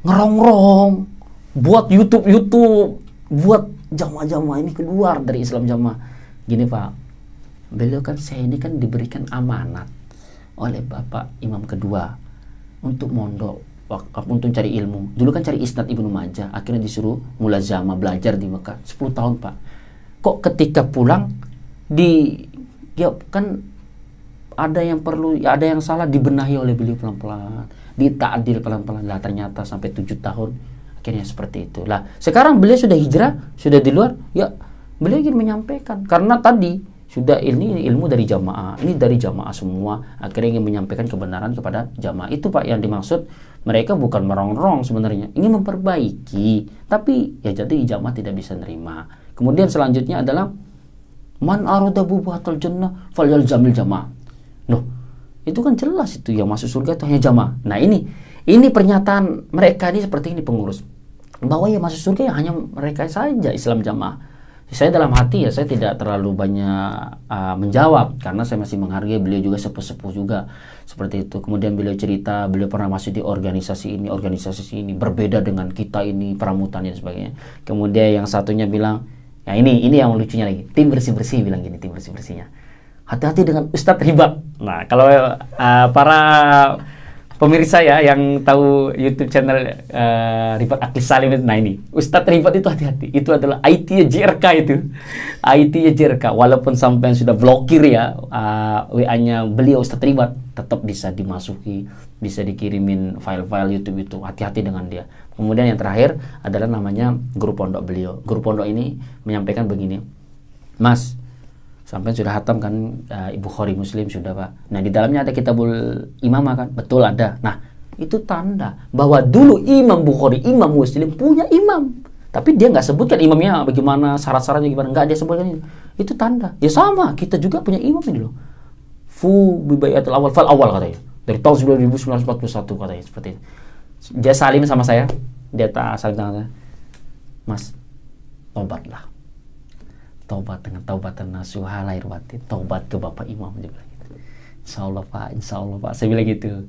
ngerongrong, buat YouTube, buat jamaah-jamaah ini keluar dari Islam Jamaah. Gini Pak, beliau kan, saya ini kan diberikan amanat oleh Bapak Imam kedua untuk mondok, untuk cari ilmu. Dulu kan cari Isnad Ibnu Majah, akhirnya disuruh mulazamah belajar di Mekah 10 tahun Pak. Kok ketika pulang ya kan ada yang perlu, ya ada yang salah, dibenahi oleh beliau pelan-pelan, dita'dil pelan-pelan. Lah ternyata sampai 7 tahun akhirnya seperti itu. Lah sekarang beliau sudah hijrah, sudah di luar, ya beliau ingin menyampaikan, karena tadi sudah ini ilmu dari jamaah, ini dari jamaah semua, akhirnya ingin menyampaikan kebenaran kepada jamaah. Itu Pak yang dimaksud, mereka bukan merongrong sebenarnya, ingin memperbaiki, tapi ya jadi jamaah tidak bisa nerima. Kemudian selanjutnya adalah man arada bubatal jannah falyalzamil jamaah. Loh, itu kan jelas itu yang masuk surga itu hanya jamaah. Nah ini pernyataan mereka ini seperti ini pengurus, bahwa ya masuk surga ya hanya mereka saja Islam Jamaah. Saya dalam hati ya saya tidak terlalu banyak menjawab, karena saya masih menghargai beliau juga sepuh-sepuh juga seperti itu. Kemudian beliau cerita beliau pernah masuk di organisasi ini berbeda dengan kita ini, Pramutan dan sebagainya. Kemudian yang satunya bilang, ya ini yang lucunya lagi, tim bersih-bersih bilang gini, tim bersih-bersihnya, hati-hati dengan Ustadz Ribat. Nah kalau para pemirsa ya yang tahu YouTube channel Ribat Aklis Salim, nah ini Ustadz Ribat itu hati-hati, itu adalah IT-nya JRK itu, IT-nya JRK. Walaupun sampai sudah blokir ya WA-nya beliau Ustadz Ribat, tetap bisa dimasuki, bisa dikirimin file-file YouTube itu. Hati-hati dengan dia. Kemudian yang terakhir adalah namanya guru pondok beliau. Guru pondok ini menyampaikan begini, Mas, sampai sudah hatam kan Bukhari Muslim sudah Pak. Nah di dalamnya ada Kitabul Imamah kan, betul ada. Nah itu tanda bahwa dulu Imam Bukhari, Imam Muslim punya imam, tapi dia nggak sebutkan imamnya bagaimana, syarat-syaratnya gimana, nggak dia sebutkan. Itu tanda. Ya sama, kita juga punya imam ini loh. Fu bibayatul awal fal awal katanya, dari tahun 1941 katanya seperti itu. Dia salim sama saya, dia salim sama saya, Mas, tobatlah. Taubat dengan taubatan nasuha lahir batin, taubat ke Bapak Imam, dia bilang gitu. Insya Allah Pak, saya bilang gitu.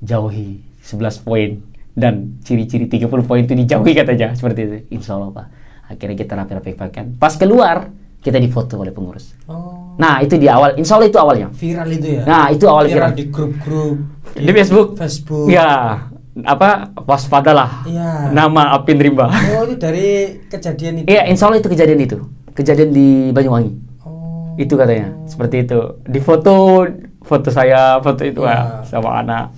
Jauhi 11 poin dan ciri-ciri 30 poin itu dijauhi katanya, seperti itu. Insya Allah Pak. Akhirnya kita rapi-rapikan. Pas keluar kita difoto oleh pengurus. Oh. Nah itu di awal, insya Allah itu awalnya. Viral itu ya? Nah itu awal viral di grup-grup di Facebook. Ya, waspadalah. Ya. Nama Apin Rimba. Oh itu dari kejadian itu? Iya, insya Allah itu kejadian di Banyuwangi. Oh. Itu katanya seperti itu. Di foto saya, foto itu ya, sama anak.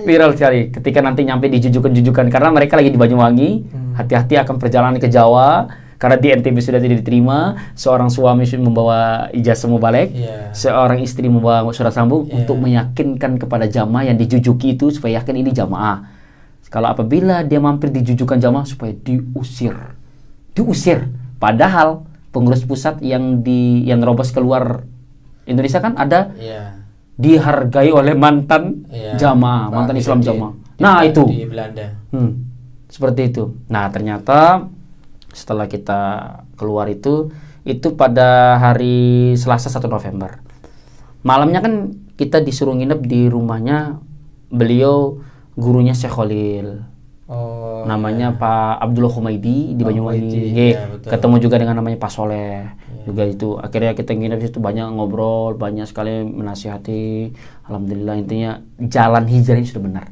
Viral sekali. Ketika nanti nyampe di jujukan karena mereka lagi di Banyuwangi. Hati-hati akan perjalanan ke Jawa, karena di NTB sudah tidak diterima. Seorang suami membawa ijazah mubalek, seorang istri membawa surat sambung untuk meyakinkan kepada jamaah yang dijujuki itu supaya yakin ini jamaah. Kalau apabila dia mampir di jujukan jamaah supaya diusir. Padahal pengurus pusat yang robos keluar Indonesia kan ada dihargai oleh mantan jamaah, mantan Islam jamaah. Nah itu di Belanda. Seperti itu. Nah ternyata setelah kita keluar itu pada hari Selasa 1 November. Malamnya kan kita disuruh nginep di rumahnya beliau, gurunya Syekh Khalil. Oh, namanya Pak Abdullah Humaidi di Banyuwangi. Ketemu juga dengan namanya Pak Soleh. Juga itu. Akhirnya kita nginep di situ, banyak ngobrol, banyak sekali menasihati. Alhamdulillah, intinya jalan hijrah ini sudah benar.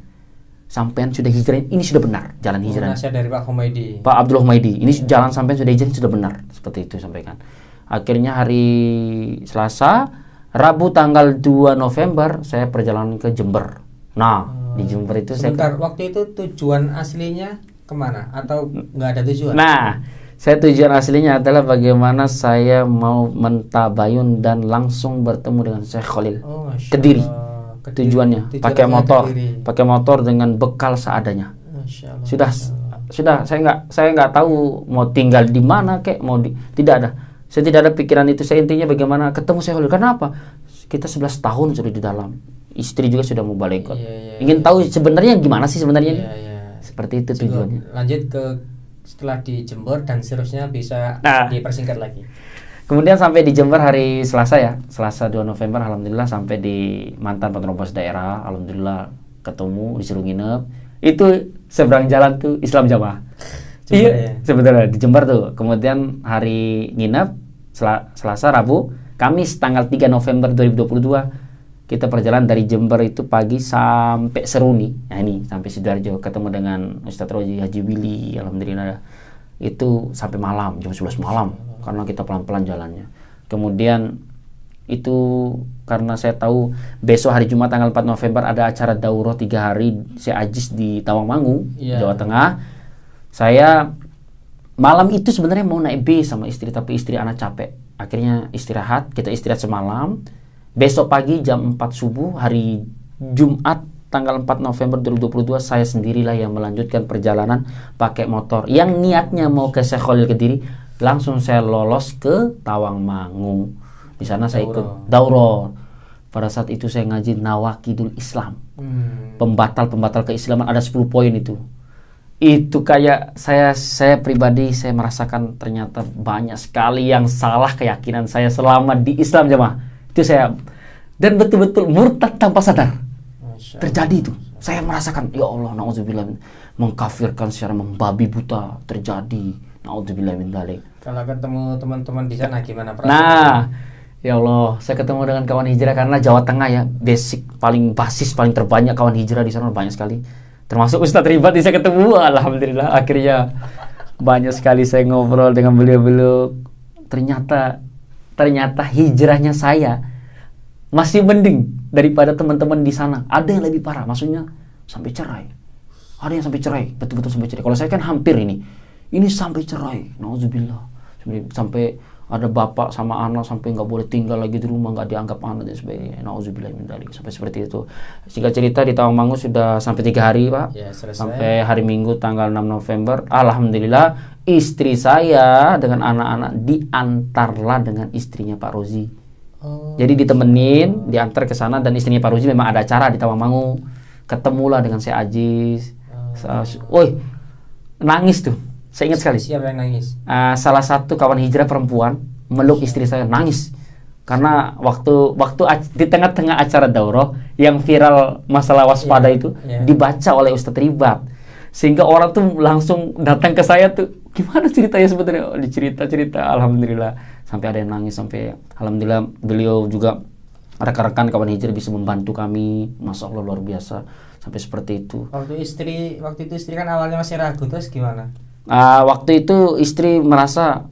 Sampean sudah hijrah ini sudah benar, jalan hijrah. Nasihat dari Pak Humaidi. Pak Abdullah Humaidi. Ini jalan sampean sudah hijrah sudah benar. Seperti itu sampaikan. Akhirnya hari Selasa, Rabu tanggal 2 November saya perjalanan ke Jember. Nah, di Jember itu waktu itu tujuan aslinya kemana? Atau nggak ada tujuan? Nah, tujuan aslinya adalah bagaimana saya mau mentabayun dan langsung bertemu dengan Syekh Khalil. Kediri. Tujuannya pakai motor dengan bekal seadanya. Sudah saya nggak tahu mau tinggal di mana tidak ada. Saya tidak ada pikiran itu. Saya intinya bagaimana ketemu Syekh Khalil. Kenapa? Kita 11 tahun sudah di dalam. Istri juga sudah mau balik. Ingin tahu sebenarnya gimana sih sebenarnya. Seperti itu tujuannya. Lanjut ke setelah di Jember dan seterusnya bisa dipersingkat lagi. Kemudian sampai di Jember hari Selasa ya, Selasa 2 November alhamdulillah sampai di mantan penerobos daerah, alhamdulillah ketemu disuruh nginep. Itu seberang jalan tuh Islam Jamaah. Iya, ya? Sebenarnya di Jember tuh. Kemudian hari nginep Selasa, Rabu, Kamis tanggal 3 November 2022 kita perjalanan dari Jember itu pagi sampai Seruni. Nah ini sampai Sidoarjo ketemu dengan Ustadz Roji Haji Willy, alhamdulillah. Itu sampai malam, jam 11 malam karena kita pelan-pelan jalannya. Kemudian itu karena saya tahu besok hari Jumat tanggal 4 November ada acara daurah 3 hari Seajis di Tawangmangu, Jawa Tengah. Saya malam itu sebenarnya mau naik bis sama istri, tapi istri anak capek. Akhirnya istirahat, kita istirahat semalam. Besok pagi jam 4 subuh hari Jumat tanggal 4 November 2022 saya sendirilah yang melanjutkan perjalanan pakai motor. Yang niatnya mau ke Syekh Khalil Kediri, langsung saya lolos ke Tawangmangu. Di sana saya ikut daurah. Pada saat itu saya ngaji Nawakidul Islam. Pembatal-pembatal keislaman ada 10 poin itu. Itu kayak saya pribadi saya merasakan ternyata banyak sekali yang salah keyakinan saya selama di Islam jemaah. Itu saya dan betul-betul murtad tanpa sadar. Terjadi itu. Saya merasakan ya Allah, naudzubillah, mengkafirkan secara membabi buta terjadi. Naudzubillah min dzalik. Kalau ketemu teman-teman di sana gimana perasaan? Nah, ya Allah, saya ketemu dengan kawan hijrah karena Jawa Tengah ya, paling terbanyak kawan hijrah di sana banyak sekali. Termasuk Ustadz Ribat saya ketemu, alhamdulillah akhirnya banyak sekali saya ngobrol dengan beliau-beliau. Ternyata hijrahnya saya masih mending daripada teman-teman di sana. Ada yang lebih parah, maksudnya sampai cerai. Ada yang sampai cerai, betul-betul sampai cerai. Kalau saya kan hampir ini sampai cerai, nauzubillah. Sampai ada bapak sama anak sampai nggak boleh tinggal lagi di rumah, nggak dianggap anak dan sebagainya. Nauzubillah min dzalik. Sampai seperti itu. Singkat cerita di Tawangmangu sudah sampai 3 hari Pak. Ya, sampai hari Minggu tanggal 6 November. Alhamdulillah istri saya dengan anak-anak diantarlah dengan istrinya Pak Rozi. Jadi ditemenin, diantar ke sana dan istrinya Pak Rozi memang ada acara di Tawangmangu. Ketemulah dengan saya Ajis. Nangis tuh. Saya ingat sekali. Siapa yang nangis? Salah satu kawan hijrah perempuan meluk istri saya, nangis. Karena waktu di tengah-tengah acara daurah yang viral masalah waspada itu dibaca oleh Ustadz Ribat. Sehingga orang tuh langsung datang ke saya tuh, gimana ceritanya sebenarnya? Dicerita-cerita, alhamdulillah. Sampai ada yang nangis, sampai alhamdulillah beliau juga rekan-rekan kawan hijrah bisa membantu kami. Masya Allah luar biasa. Sampai seperti itu. Waktu itu istri kan awalnya masih ragu, terus gimana? Waktu itu istri merasa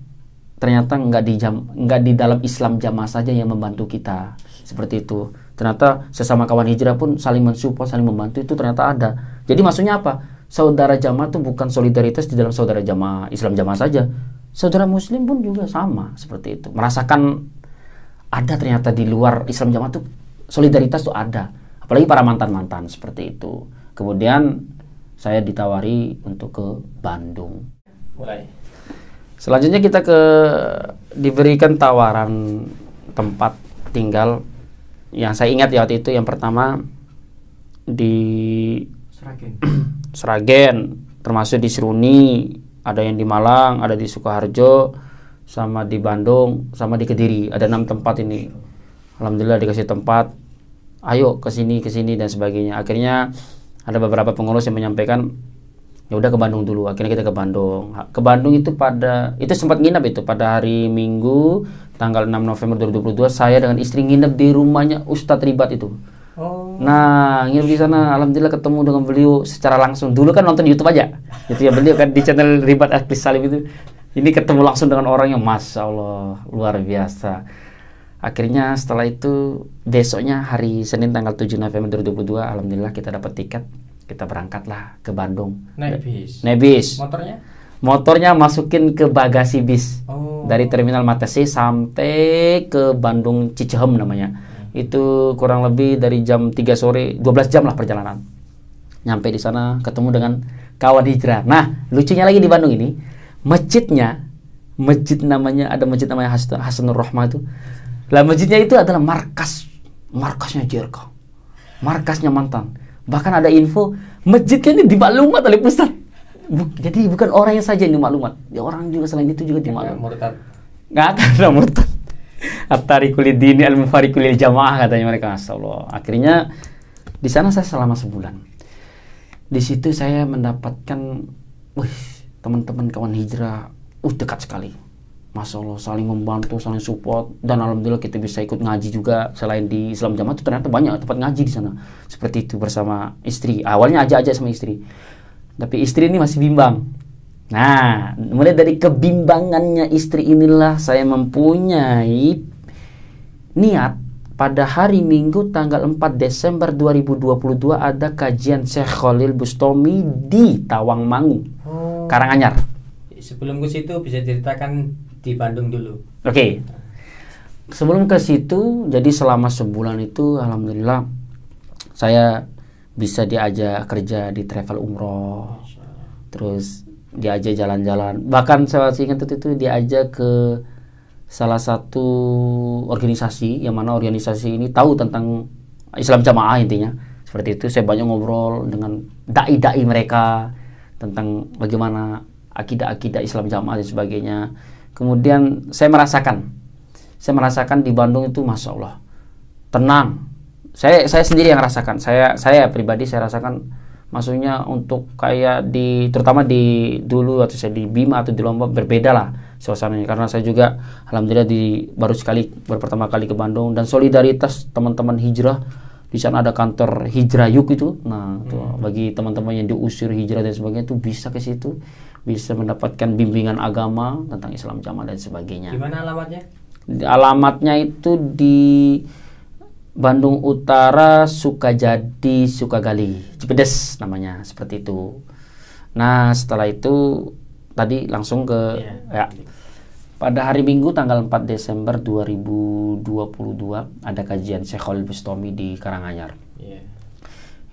ternyata nggak di dalam Islam Jamaah saja yang membantu kita seperti itu. Ternyata sesama kawan hijrah pun saling mensupport, saling membantu itu ternyata ada. Jadi maksudnya apa? Saudara Jamaah itu bukan solidaritas di dalam saudara Jamaah Islam Jamaah saja. Saudara Muslim pun juga sama seperti itu. Merasakan ada ternyata di luar Islam Jamaah itu solidaritas tuh ada. Apalagi para mantan-mantan seperti itu. Kemudian saya ditawari untuk ke Bandung. Mulai. Selanjutnya kita diberikan tawaran tempat tinggal. Yang saya ingat ya waktu itu yang pertama di Sragen, termasuk di Seruni, ada yang di Malang, ada di Sukoharjo, sama di Bandung, sama di Kediri. Ada 6 tempat ini. Alhamdulillah dikasih tempat. Ayo ke sini dan sebagainya. Akhirnya ada beberapa pengurus yang menyampaikan ya udah ke Bandung dulu. Akhirnya kita ke Bandung. Ke Bandung itu sempat nginep itu pada hari Minggu tanggal 6 November 2022 saya dengan istri nginep di rumahnya Ustadz Ribat itu. Nah, nginep di sana alhamdulillah ketemu dengan beliau secara langsung. Dulu kan nonton YouTube aja. Itu ya beliau kan di channel Ribat Aklis Salim itu. Ini ketemu langsung dengan orangnya, Masya Allah luar biasa. Akhirnya setelah itu besoknya hari Senin tanggal 7 November 2022 alhamdulillah kita dapat tiket, kita berangkatlah ke Bandung. Naik bis. Motornya masukin ke bagasi bis. Dari terminal Matesi sampai ke Bandung Cicehem namanya. Itu kurang lebih dari jam 3 sore, 12 jam lah perjalanan. Nyampe di sana ketemu dengan kawan hijrah. Nah, lucunya lagi di Bandung ini, masjid namanya Hasanur Rahmah itu. Lah masjidnya itu adalah markasnya JRK, markasnya mantan. Bahkan ada info masjidnya ini dimaklumat oleh pusat. Jadi bukan orangnya saja yang dimaklumat, ya orang juga selain itu juga dimaklumat. nggak akan ada murtad. At-tariqul dini al-mufariqul jamaah katanya mereka. Masya Allah. Akhirnya di sana saya selama sebulan. Di situ saya mendapatkan, teman-teman kawan hijrah, dekat sekali. Masya Allah, saling membantu, saling support, dan alhamdulillah kita bisa ikut ngaji juga. Selain di Islam Jamaah itu ternyata banyak tempat ngaji di sana. Seperti itu bersama istri. Awalnya aja sama istri, tapi istri ini masih bimbang. Nah, mulai dari kebimbangannya istri inilah saya mempunyai niat pada hari Minggu tanggal 4 Desember 2022 ada kajian Syekh Khalil Bustami di Tawangmangu, Karanganyar. Sebelum ke situ bisa ceritakan di Bandung dulu. Oke. Sebelum ke situ, jadi selama sebulan itu alhamdulillah saya bisa diajak kerja di travel umroh. Terus diajak jalan-jalan. Bahkan saya ingat itu diajak ke salah satu organisasi, yang mana organisasi ini tahu tentang Islam Jamaah intinya. Seperti itu, saya banyak ngobrol dengan dai-dai mereka tentang bagaimana akidah-akidah Islam Jamaah dan sebagainya. Kemudian saya merasakan di Bandung itu Masya Allah tenang. Saya sendiri yang rasakan. Saya pribadi saya rasakan, maksudnya untuk kayak terutama di dulu waktu saya di Bima atau di Lombok berbeda lah suasananya, karena saya juga alhamdulillah baru pertama kali ke Bandung, dan solidaritas teman-teman hijrah di sana. Ada kantor Hijrah Yuk itu. Nah, tuh, bagi teman-teman yang diusir hijrah dan sebagainya itu bisa ke situ, bisa mendapatkan bimbingan agama tentang Islam Jamaah dan sebagainya. Di mana alamatnya? Alamatnya itu di Bandung Utara, Sukajadi, Sukagali, Cipedes namanya, seperti itu. Nah, setelah itu tadi langsung ke pada hari Minggu tanggal 4 Desember 2022 ada kajian Syekh Khalil Bustami di Karanganyar.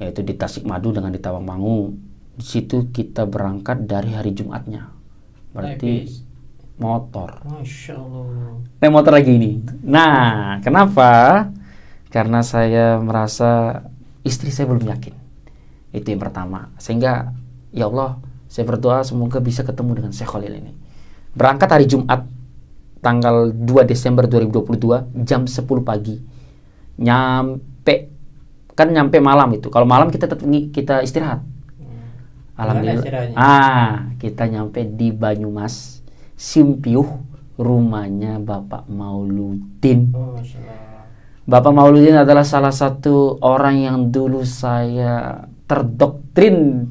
Yaitu di Tasikmadu dengan di Tawangmangu. Di situ kita berangkat dari hari Jumatnya. Berarti motor. Masya Allah. Naik motor lagi ini. Nah, kenapa? Karena saya merasa istri saya belum yakin. Itu yang pertama. Sehingga ya Allah, saya berdoa semoga bisa ketemu dengan Syekh Khalil ini. Berangkat hari Jumat tanggal 2 Desember 2022 jam 10 pagi. Nyampe malam itu. Kalau malam kita istirahat. Alhamdulillah. Kita nyampe di Banyumas, Simpiuh, rumahnya Bapak Mauludin. Bapak Mauludin adalah salah satu orang yang dulu saya terdoktrin,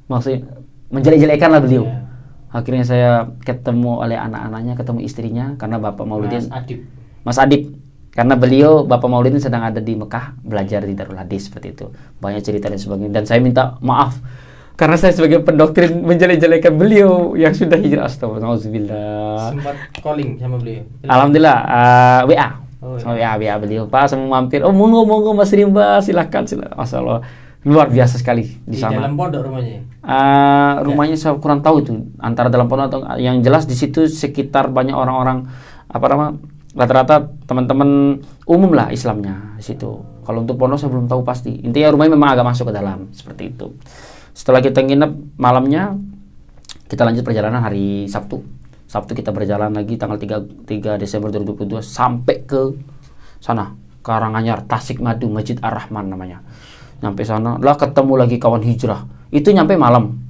maksudnya menjelek-jelekan lah beliau. Akhirnya saya ketemu oleh anak-anaknya, ketemu istrinya, karena Bapak Mauludin Mas Adib. Karena Bapak Mauludin sedang ada di Mekah belajar di Darul Hadis, seperti itu. Banyak cerita dan sebagainya. Dan saya minta maaf karena saya sebagai pendoktrin menjelek-jelekan beliau yang sudah hijrah. Astagfirullah. Sempat calling sama beliau? Alhamdulillah, WA. WA beliau, Pak, saya mau mampir. Monggo Mas Rimba, silakan. Masya Allah, luar biasa sekali di sana. Di dalam pondok rumahnya? Rumahnya saya kurang tahu itu, antara dalam pondok atau yang jelas di situ sekitar banyak orang-orang rata-rata teman-teman umum lah Islamnya di situ. Kalau untuk pondok saya belum tahu pasti. Intinya rumahnya memang agak masuk ke dalam, seperti itu. Setelah kita nginep malamnya, kita lanjut perjalanan hari Sabtu. Sabtu kita berjalan lagi tanggal 3 Desember 2022 sampai ke sana, Karanganyar, Tasikmadu, Masjid Ar-Rahman namanya. Nyampe sana lah ketemu lagi kawan hijrah. Itu nyampe malam,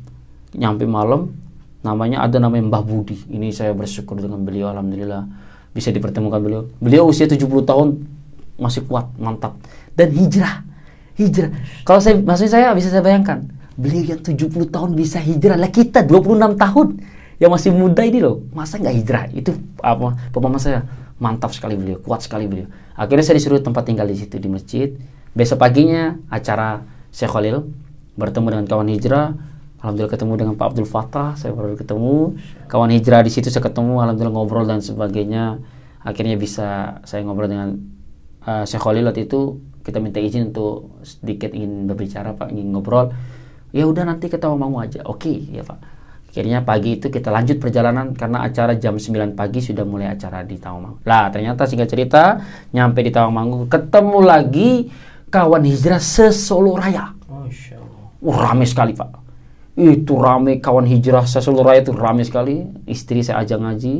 namanya Mbah Budi. Ini saya bersyukur dengan beliau, alhamdulillah bisa dipertemukan beliau. Beliau usia 70 tahun masih kuat, mantap. Dan hijrah. Kalau maksudnya saya bisa saya bayangkan, beliau yang 70 tahun bisa hijrah, lah kita 26 tahun yang masih muda ini loh, masa nggak hijrah? Itu pemahaman saya. Mantap sekali beliau, kuat sekali beliau. Akhirnya saya disuruh tempat tinggal di situ di masjid. Besok paginya acara Syekh Khalil, bertemu dengan kawan hijrah. Alhamdulillah ketemu dengan Pak Abdul Fattah, saya baru ketemu kawan hijrah di situ, saya ketemu, alhamdulillah ngobrol dan sebagainya. Akhirnya bisa saya ngobrol dengan Syekh Khalil. Waktu itu kita minta izin untuk sedikit ingin berbicara, Pak, ingin ngobrol. Ya udah, nanti ke Tawangmangu aja. Oke, ya Pak. Akhirnya pagi itu kita lanjut perjalanan karena acara jam 9 pagi sudah mulai acara di Tawangmangu. Lah ternyata singkat cerita nyampe di Tawangmangu ketemu lagi kawan hijrah se-Solo Raya. Rame sekali, Pak. Itu rame, kawan hijrah se-Solo Raya itu rame sekali. Istri saya ajak ngaji.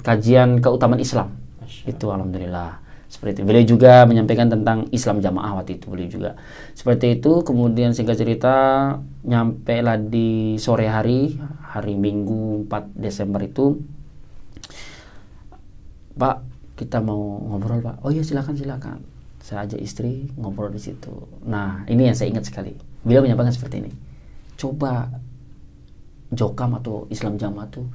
kajian keutamaan Islam. Itu alhamdulillah. Seperti itu. Beliau juga menyampaikan tentang Islam jamaah waktu itu, beliau juga. Seperti itu. Kemudian singkat cerita nyampe lah di sore hari Minggu 4 Desember itu, Pak, kita mau ngobrol, Pak. Oh iya, silakan. Saya ajak istri ngobrol di situ. Nah, ini yang saya ingat sekali. Beliau menyampaikan seperti ini. Coba Jokam atau Islam jamaah tuh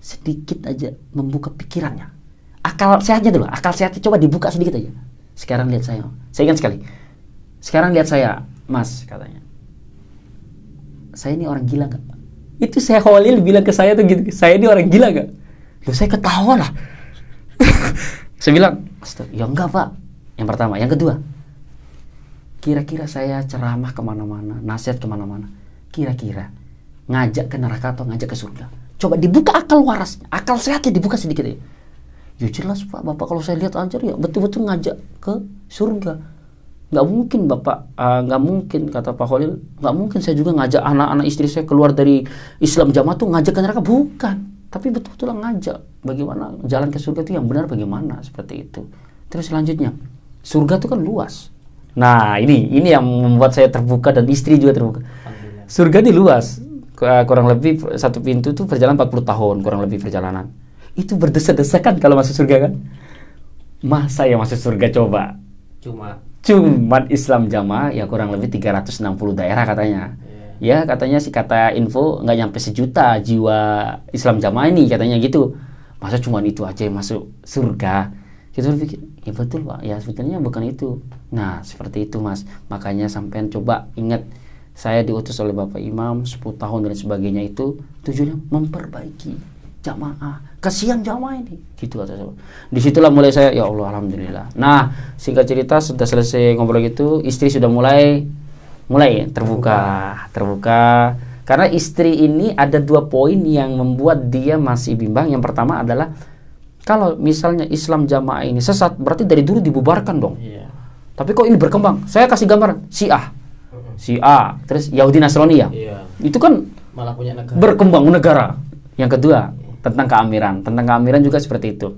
sedikit aja membuka pikirannya. Akal sehatnya dulu, akal sehatnya coba dibuka sedikit aja. Sekarang lihat saya ingat sekali. Sekarang lihat saya, Mas, katanya. Saya ini orang gila gak? Itu saya Khalil bilang ke saya tuh gitu. Saya ini orang gila gak? Loh, saya ketawa lah. Saya bilang, ya enggak, Pak. Yang pertama, yang kedua, kira-kira saya ceramah kemana-mana, nasihat kemana-mana, kira-kira ngajak ke neraka atau ngajak ke surga? Coba dibuka akal warasnya, akal sehatnya dibuka sedikit ya. Ya jelas, Pak, Bapak kalau saya lihat aja ya betul-betul ngajak ke surga. Nggak mungkin, Bapak, nggak mungkin, kata Pak Khalil, nggak mungkin saya juga ngajak anak-anak istri saya keluar dari Islam jamaah tuh ngajak ke neraka, bukan. Tapi betul-betul ngajak bagaimana jalan ke surga itu yang benar bagaimana, seperti itu. Terus selanjutnya, surga itu kan luas. Nah, ini yang membuat saya terbuka dan istri juga terbuka. Surga ini luas. Kurang lebih satu pintu tuh perjalanan 40 tahun kurang lebih perjalanan. Itu berdesa-desakan kalau masuk surga kan. Masa yang masuk surga coba? Cuman Islam jamaah ya kurang lebih 360 daerah katanya. Ya katanya sih, kata info nggak nyampe 1 juta jiwa Islam jamaah ini katanya gitu. Masa cuman itu aja yang masuk surga? Kita berpikir, ya betul, Pak, ya sebetulnya bukan itu. Nah seperti itu, Mas. Makanya sampean coba ingat, saya diutus oleh Bapak Imam 10 tahun dan sebagainya, itu tujuannya memperbaiki jamaah. Kasihan jamaah ini, gitu kata saya. Disitulah mulai saya, ya Allah, alhamdulillah. Nah singkat cerita sudah selesai ngobrol gitu, istri sudah mulai terbuka. Karena istri ini ada 2 poin yang membuat dia masih bimbang. Yang pertama adalah, kalau misalnya Islam jamaah ini sesat, berarti dari dulu dibubarkan dong. Tapi kok ini berkembang? Saya kasih gambar Syiah, terus Yahudi Nasrani ya. Itu kan malah punya negara. Berkembang negara. Yang kedua, tentang keamiran juga seperti itu.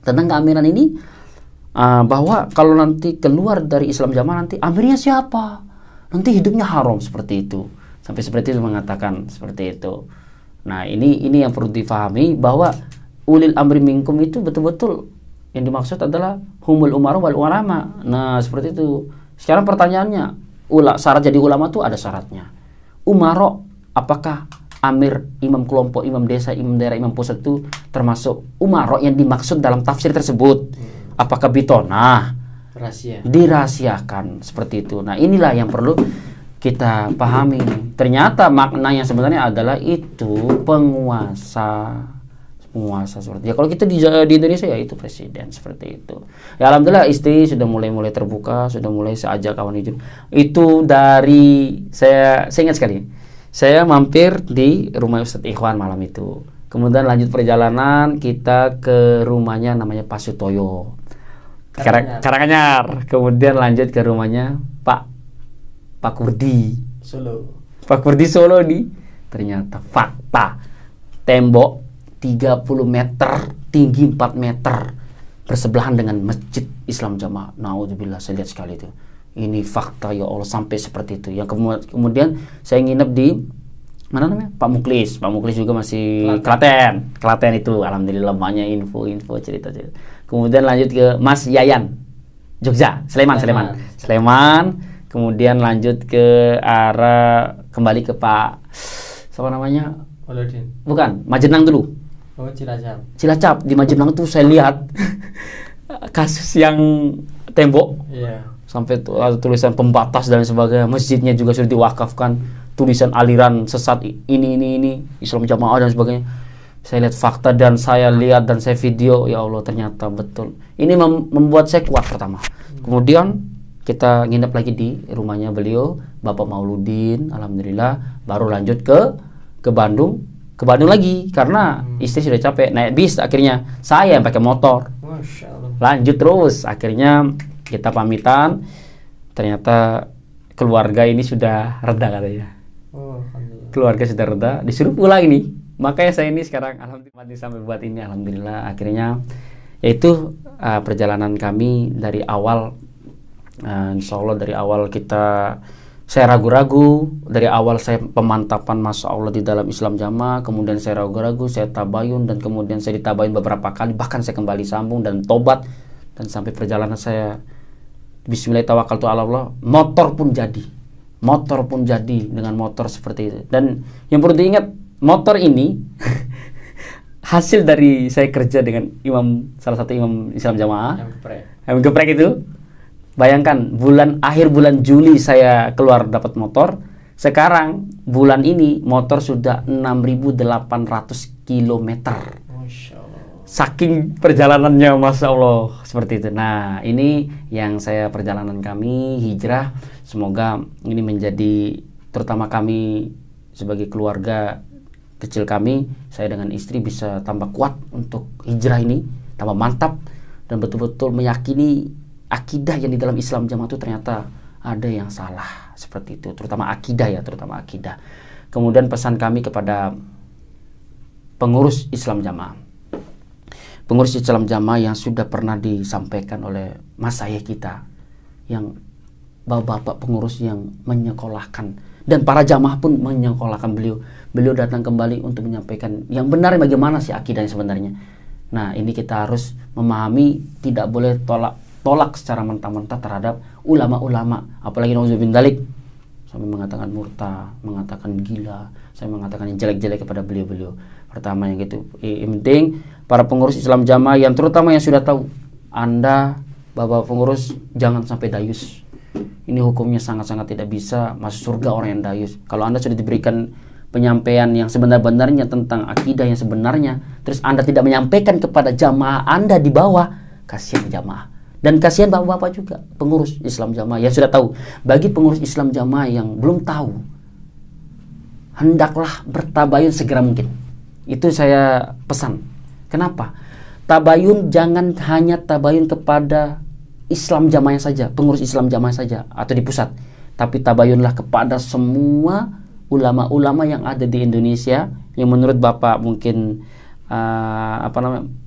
Tentang keamiran ini, bahwa kalau nanti keluar dari Islam jamaah, nanti amirnya siapa? Nanti hidupnya haram, seperti itu. Sampai seperti itu mengatakan seperti itu. Nah ini yang perlu difahami, bahwa ulil amri minkum itu betul-betul yang dimaksud adalah humul umaru wal ulama. Nah seperti itu. Sekarang pertanyaannya, syarat jadi ulama itu ada syaratnya. Umaro, apakah amir, imam kelompok, imam desa, imam daerah, imam pusat itu termasuk umaro yang dimaksud dalam tafsir tersebut? Apakah bitonah? Dirahasiakan, seperti itu. Nah inilah yang perlu kita pahami. Ternyata maknanya sebenarnya adalah itu penguasa seperti. Ya kalau kita di Indonesia ya itu presiden, seperti itu. Ya alhamdulillah istri sudah mulai terbuka, sudah mulai saya ajak kawan hijau. Itu dari saya ingat sekali. Saya mampir di rumah Ustadz Ikhwan malam itu. Kemudian lanjut perjalanan kita ke rumahnya, namanya Pak Sutoyo, Karanganyar. Kemudian lanjut ke rumahnya Pak Kurdi Solo nih. Ternyata fakta, tembok 30 meter, tinggi 4 meter, bersebelahan dengan masjid Islam jamaah. Naudzubillah, saya lihat sekali itu. Ini fakta, ya Allah, sampai seperti itu. Yang kemudian saya nginep di mana namanya? Pak Muklis juga masih Klaten itu. Alhamdulillah banyak info cerita. Kemudian lanjut ke Mas Yayan, Jogja, Sleman. Kemudian lanjut ke arah, kembali ke Pak siapa namanya? Bukan, Majenang dulu. Oh, Cilacap. Di Majenang tuh saya lihat kasus yang tembok. Sampai tulisan pembatas dan sebagainya. Masjidnya juga sudah diwakafkan, tulisan aliran sesat ini Islam jamaah dan sebagainya. Saya lihat fakta dan saya lihat dan saya video, ya Allah, ternyata betul. Ini membuat saya kuat pertama. Kemudian kita nginep lagi di rumahnya beliau, Bapak Mauludin, alhamdulillah. Baru lanjut ke Bandung lagi karena istri sudah capek naik bis. Akhirnya saya yang pakai motor. Lanjut terus. Akhirnya kita pamitan. Ternyata keluarga ini sudah reda katanya. Keluarga sudah reda, disuruh pulang ini. makanya saya ini sekarang alhamdulillah sampai buat ini, alhamdulillah akhirnya yaitu perjalanan kami dari awal. Insya Allah dari awal saya ragu-ragu, dari awal saya pemantapan Masya Allah di dalam Islam Jamaah, kemudian saya ragu-ragu, saya tabayun, dan kemudian saya ditabayun beberapa kali, bahkan saya kembali sambung dan tobat, dan sampai perjalanan saya Bismillah tawakkaltu ala Allah, motor pun jadi dengan motor seperti itu. Dan yang perlu diingat, motor ini hasil dari saya kerja dengan salah satu imam Islam Jamaah yang geprek itu. Bayangkan akhir bulan Juli saya keluar dapat motor. Sekarang bulan ini motor sudah 6.800 km. Saking perjalanannya, Masya Allah, seperti itu. Nah, ini yang perjalanan kami hijrah. Semoga ini menjadi, terutama kami sebagai keluarga kecil kami, saya dengan istri bisa tambah kuat untuk hijrah ini, tambah mantap, dan betul-betul meyakini akidah yang di dalam Islam Jamaah itu ternyata ada yang salah, seperti itu, terutama akidah. Kemudian pesan kami kepada pengurus Islam Jamaah yang sudah pernah disampaikan oleh mas ayah kita, yang bapak pengurus yang menyekolahkan, dan para jamaah pun menyekolahkan beliau datang kembali untuk menyampaikan yang benar bagaimana sih akidahnya sebenarnya. Nah, ini kita harus memahami, tidak boleh tolak secara mentah-mentah terhadap ulama-ulama, apalagi nauzubillah dzalik sampai mengatakan murtad, mengatakan gila, saya mengatakan yang jelek-jelek kepada beliau-beliau. Pertama yang gitu, yang penting para pengurus Islam Jamaah yang terutama yang sudah tahu, Anda Bapak pengurus jangan sampai dayus. Ini hukumnya sangat-sangat tidak bisa masuk surga orang yang dayus. Kalau Anda sudah diberikan penyampaian yang sebenar-benarnya tentang akidah yang sebenarnya, terus Anda tidak menyampaikan kepada jamaah Anda di bawah, kasihan jamaah. Dan kasihan bapak-bapak juga, pengurus Islam Jamaah yang sudah tahu. Bagi pengurus Islam Jamaah yang belum tahu, hendaklah bertabayun segera mungkin. Itu saya pesan. Kenapa? Tabayun jangan hanya tabayun kepada Islam Jamaah saja, pengurus Islam Jamaah saja, atau di pusat. Tapi tabayunlah kepada semua ulama-ulama yang ada di Indonesia, yang menurut Bapak mungkin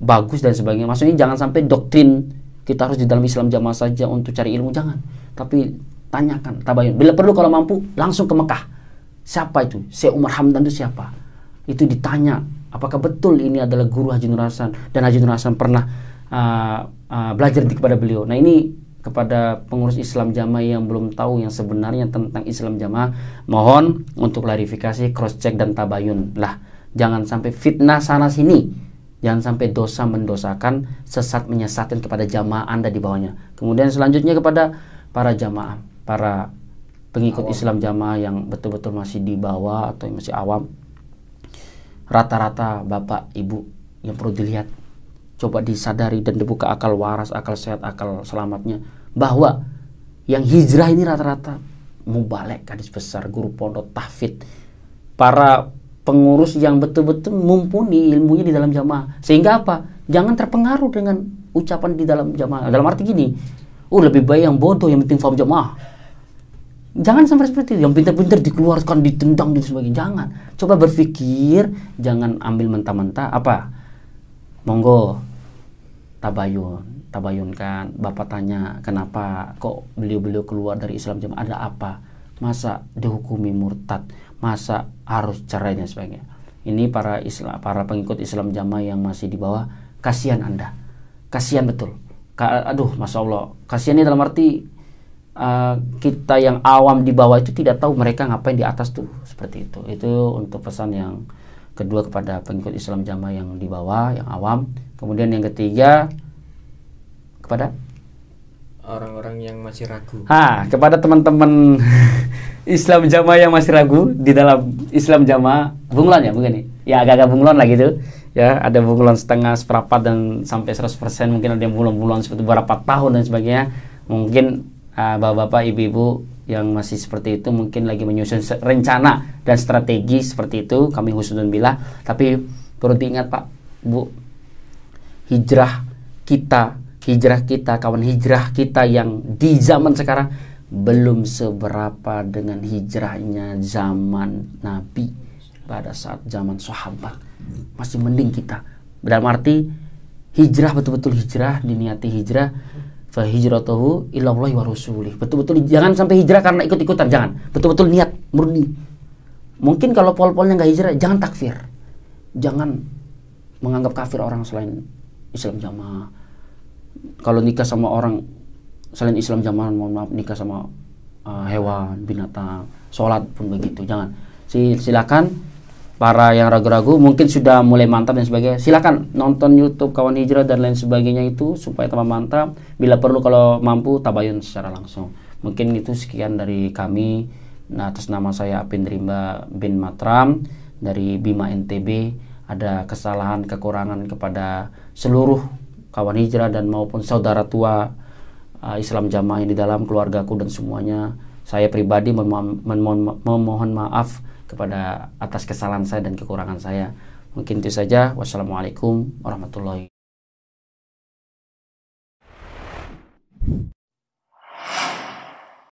bagus dan sebagainya. Maksudnya jangan sampai doktrin kita harus di dalam Islam Jamaah saja untuk cari ilmu, jangan. Tapi tanyakan, tabayun. Bila perlu kalau mampu langsung ke Mekah. Siapa itu? Syekh Umar Hamdan itu siapa? Itu ditanya, apakah betul ini adalah guru Haji Nur Hasan, dan Haji Nur Hasan pernah belajar kepada beliau. Nah, ini kepada pengurus Islam Jamaah yang belum tahu yang sebenarnya tentang Islam Jamaah, mohon untuk klarifikasi, cross check dan tabayun lah. Jangan sampai fitnah sana sini. Jangan sampai dosa mendosakan, sesat menyesatkan kepada jamaah Anda di bawahnya. Kemudian selanjutnya kepada para jamaah, para pengikut Islam Jamaah yang betul-betul masih di bawah atau masih awam. Rata-rata Bapak, Ibu yang perlu dilihat, coba disadari dan dibuka akal waras, akal sehat, akal selamatnya, bahwa yang hijrah ini rata-rata mubalek, gadis besar, guru pondok, tahfidz, para pengurus yang betul-betul mumpuni ilmunya di dalam jamaah. Sehingga apa? Jangan terpengaruh dengan ucapan di dalam jamaah. Dalam arti gini, lebih baik yang bodoh yang penting faham jamaah. Jangan sampai seperti itu. Yang pintar-pintar dikeluarkan, ditendang dan sebagainya. Jangan. Coba berpikir, jangan ambil mentah-mentah. Apa? Monggo tabayunkan. Bapak tanya, kenapa kok beliau-beliau keluar dari Islam Jamaah? Ada apa? Masa dihukumi murtad? Masa harus cerai dan sebagainya? Ini para pengikut Islam Jamaah yang masih di bawah, kasihan Anda, kasihan betul. Aduh, Masya Allah, kasihan ini dalam arti kita yang awam di bawah itu tidak tahu mereka ngapain di atas tuh, seperti itu. Itu untuk pesan yang kedua kepada pengikut Islam Jamaah yang di bawah, yang awam. Kemudian yang ketiga kepada orang-orang yang masih ragu. Kepada teman-teman Islam Jamaah yang masih ragu di dalam Islam Jamaah, bunglon ya mungkin nih. Ya agak-agak bunglon lah gitu. Ya, ada bunglon setengah, seperempat dan sampai 100%, mungkin ada yang bunglon seperti beberapa tahun dan sebagainya. Mungkin bapak-bapak, ibu-ibu yang masih seperti itu mungkin lagi menyusun rencana dan strategi seperti itu, kami husnudon billah. Tapi perlu diingat Pak, Bu, hijrah kita, kawan hijrah kita yang di zaman sekarang belum seberapa dengan hijrahnya zaman Nabi. pada saat zaman sahabat. Masih mending kita. Dalam arti hijrah, betul-betul hijrah, diniati hijrah, fa hijratuhu ilallahi wa rasulih. Betul-betul jangan sampai hijrah karena ikut-ikutan, jangan. Betul-betul niat murni. Mungkin kalau pol-polnya nggak hijrah, jangan takfir. Jangan menganggap kafir orang selain Islam jamaah. Kalau nikah sama orang selain Islam jamaah, mohon maaf, nikah sama hewan, binatang, sholat pun begitu, jangan. Silakan para yang ragu-ragu, mungkin sudah mulai mantap dan sebagainya, silakan nonton YouTube Kawan Hijrah dan lain sebagainya itu supaya tambah mantap. Bila perlu kalau mampu tabayun secara langsung. Mungkin itu sekian dari kami. Nah, atas nama saya Apin Rimba bin Matram dari Bima NTB. Ada kesalahan kekurangan kepada seluruh kawan hijrah dan maupun saudara tua Islam jamaah yang di dalam keluargaku dan semuanya. Saya pribadi memohon maaf kepada atas kesalahan saya dan kekurangan saya. Mungkin itu saja. Wassalamualaikum warahmatullahi wabarakatuh.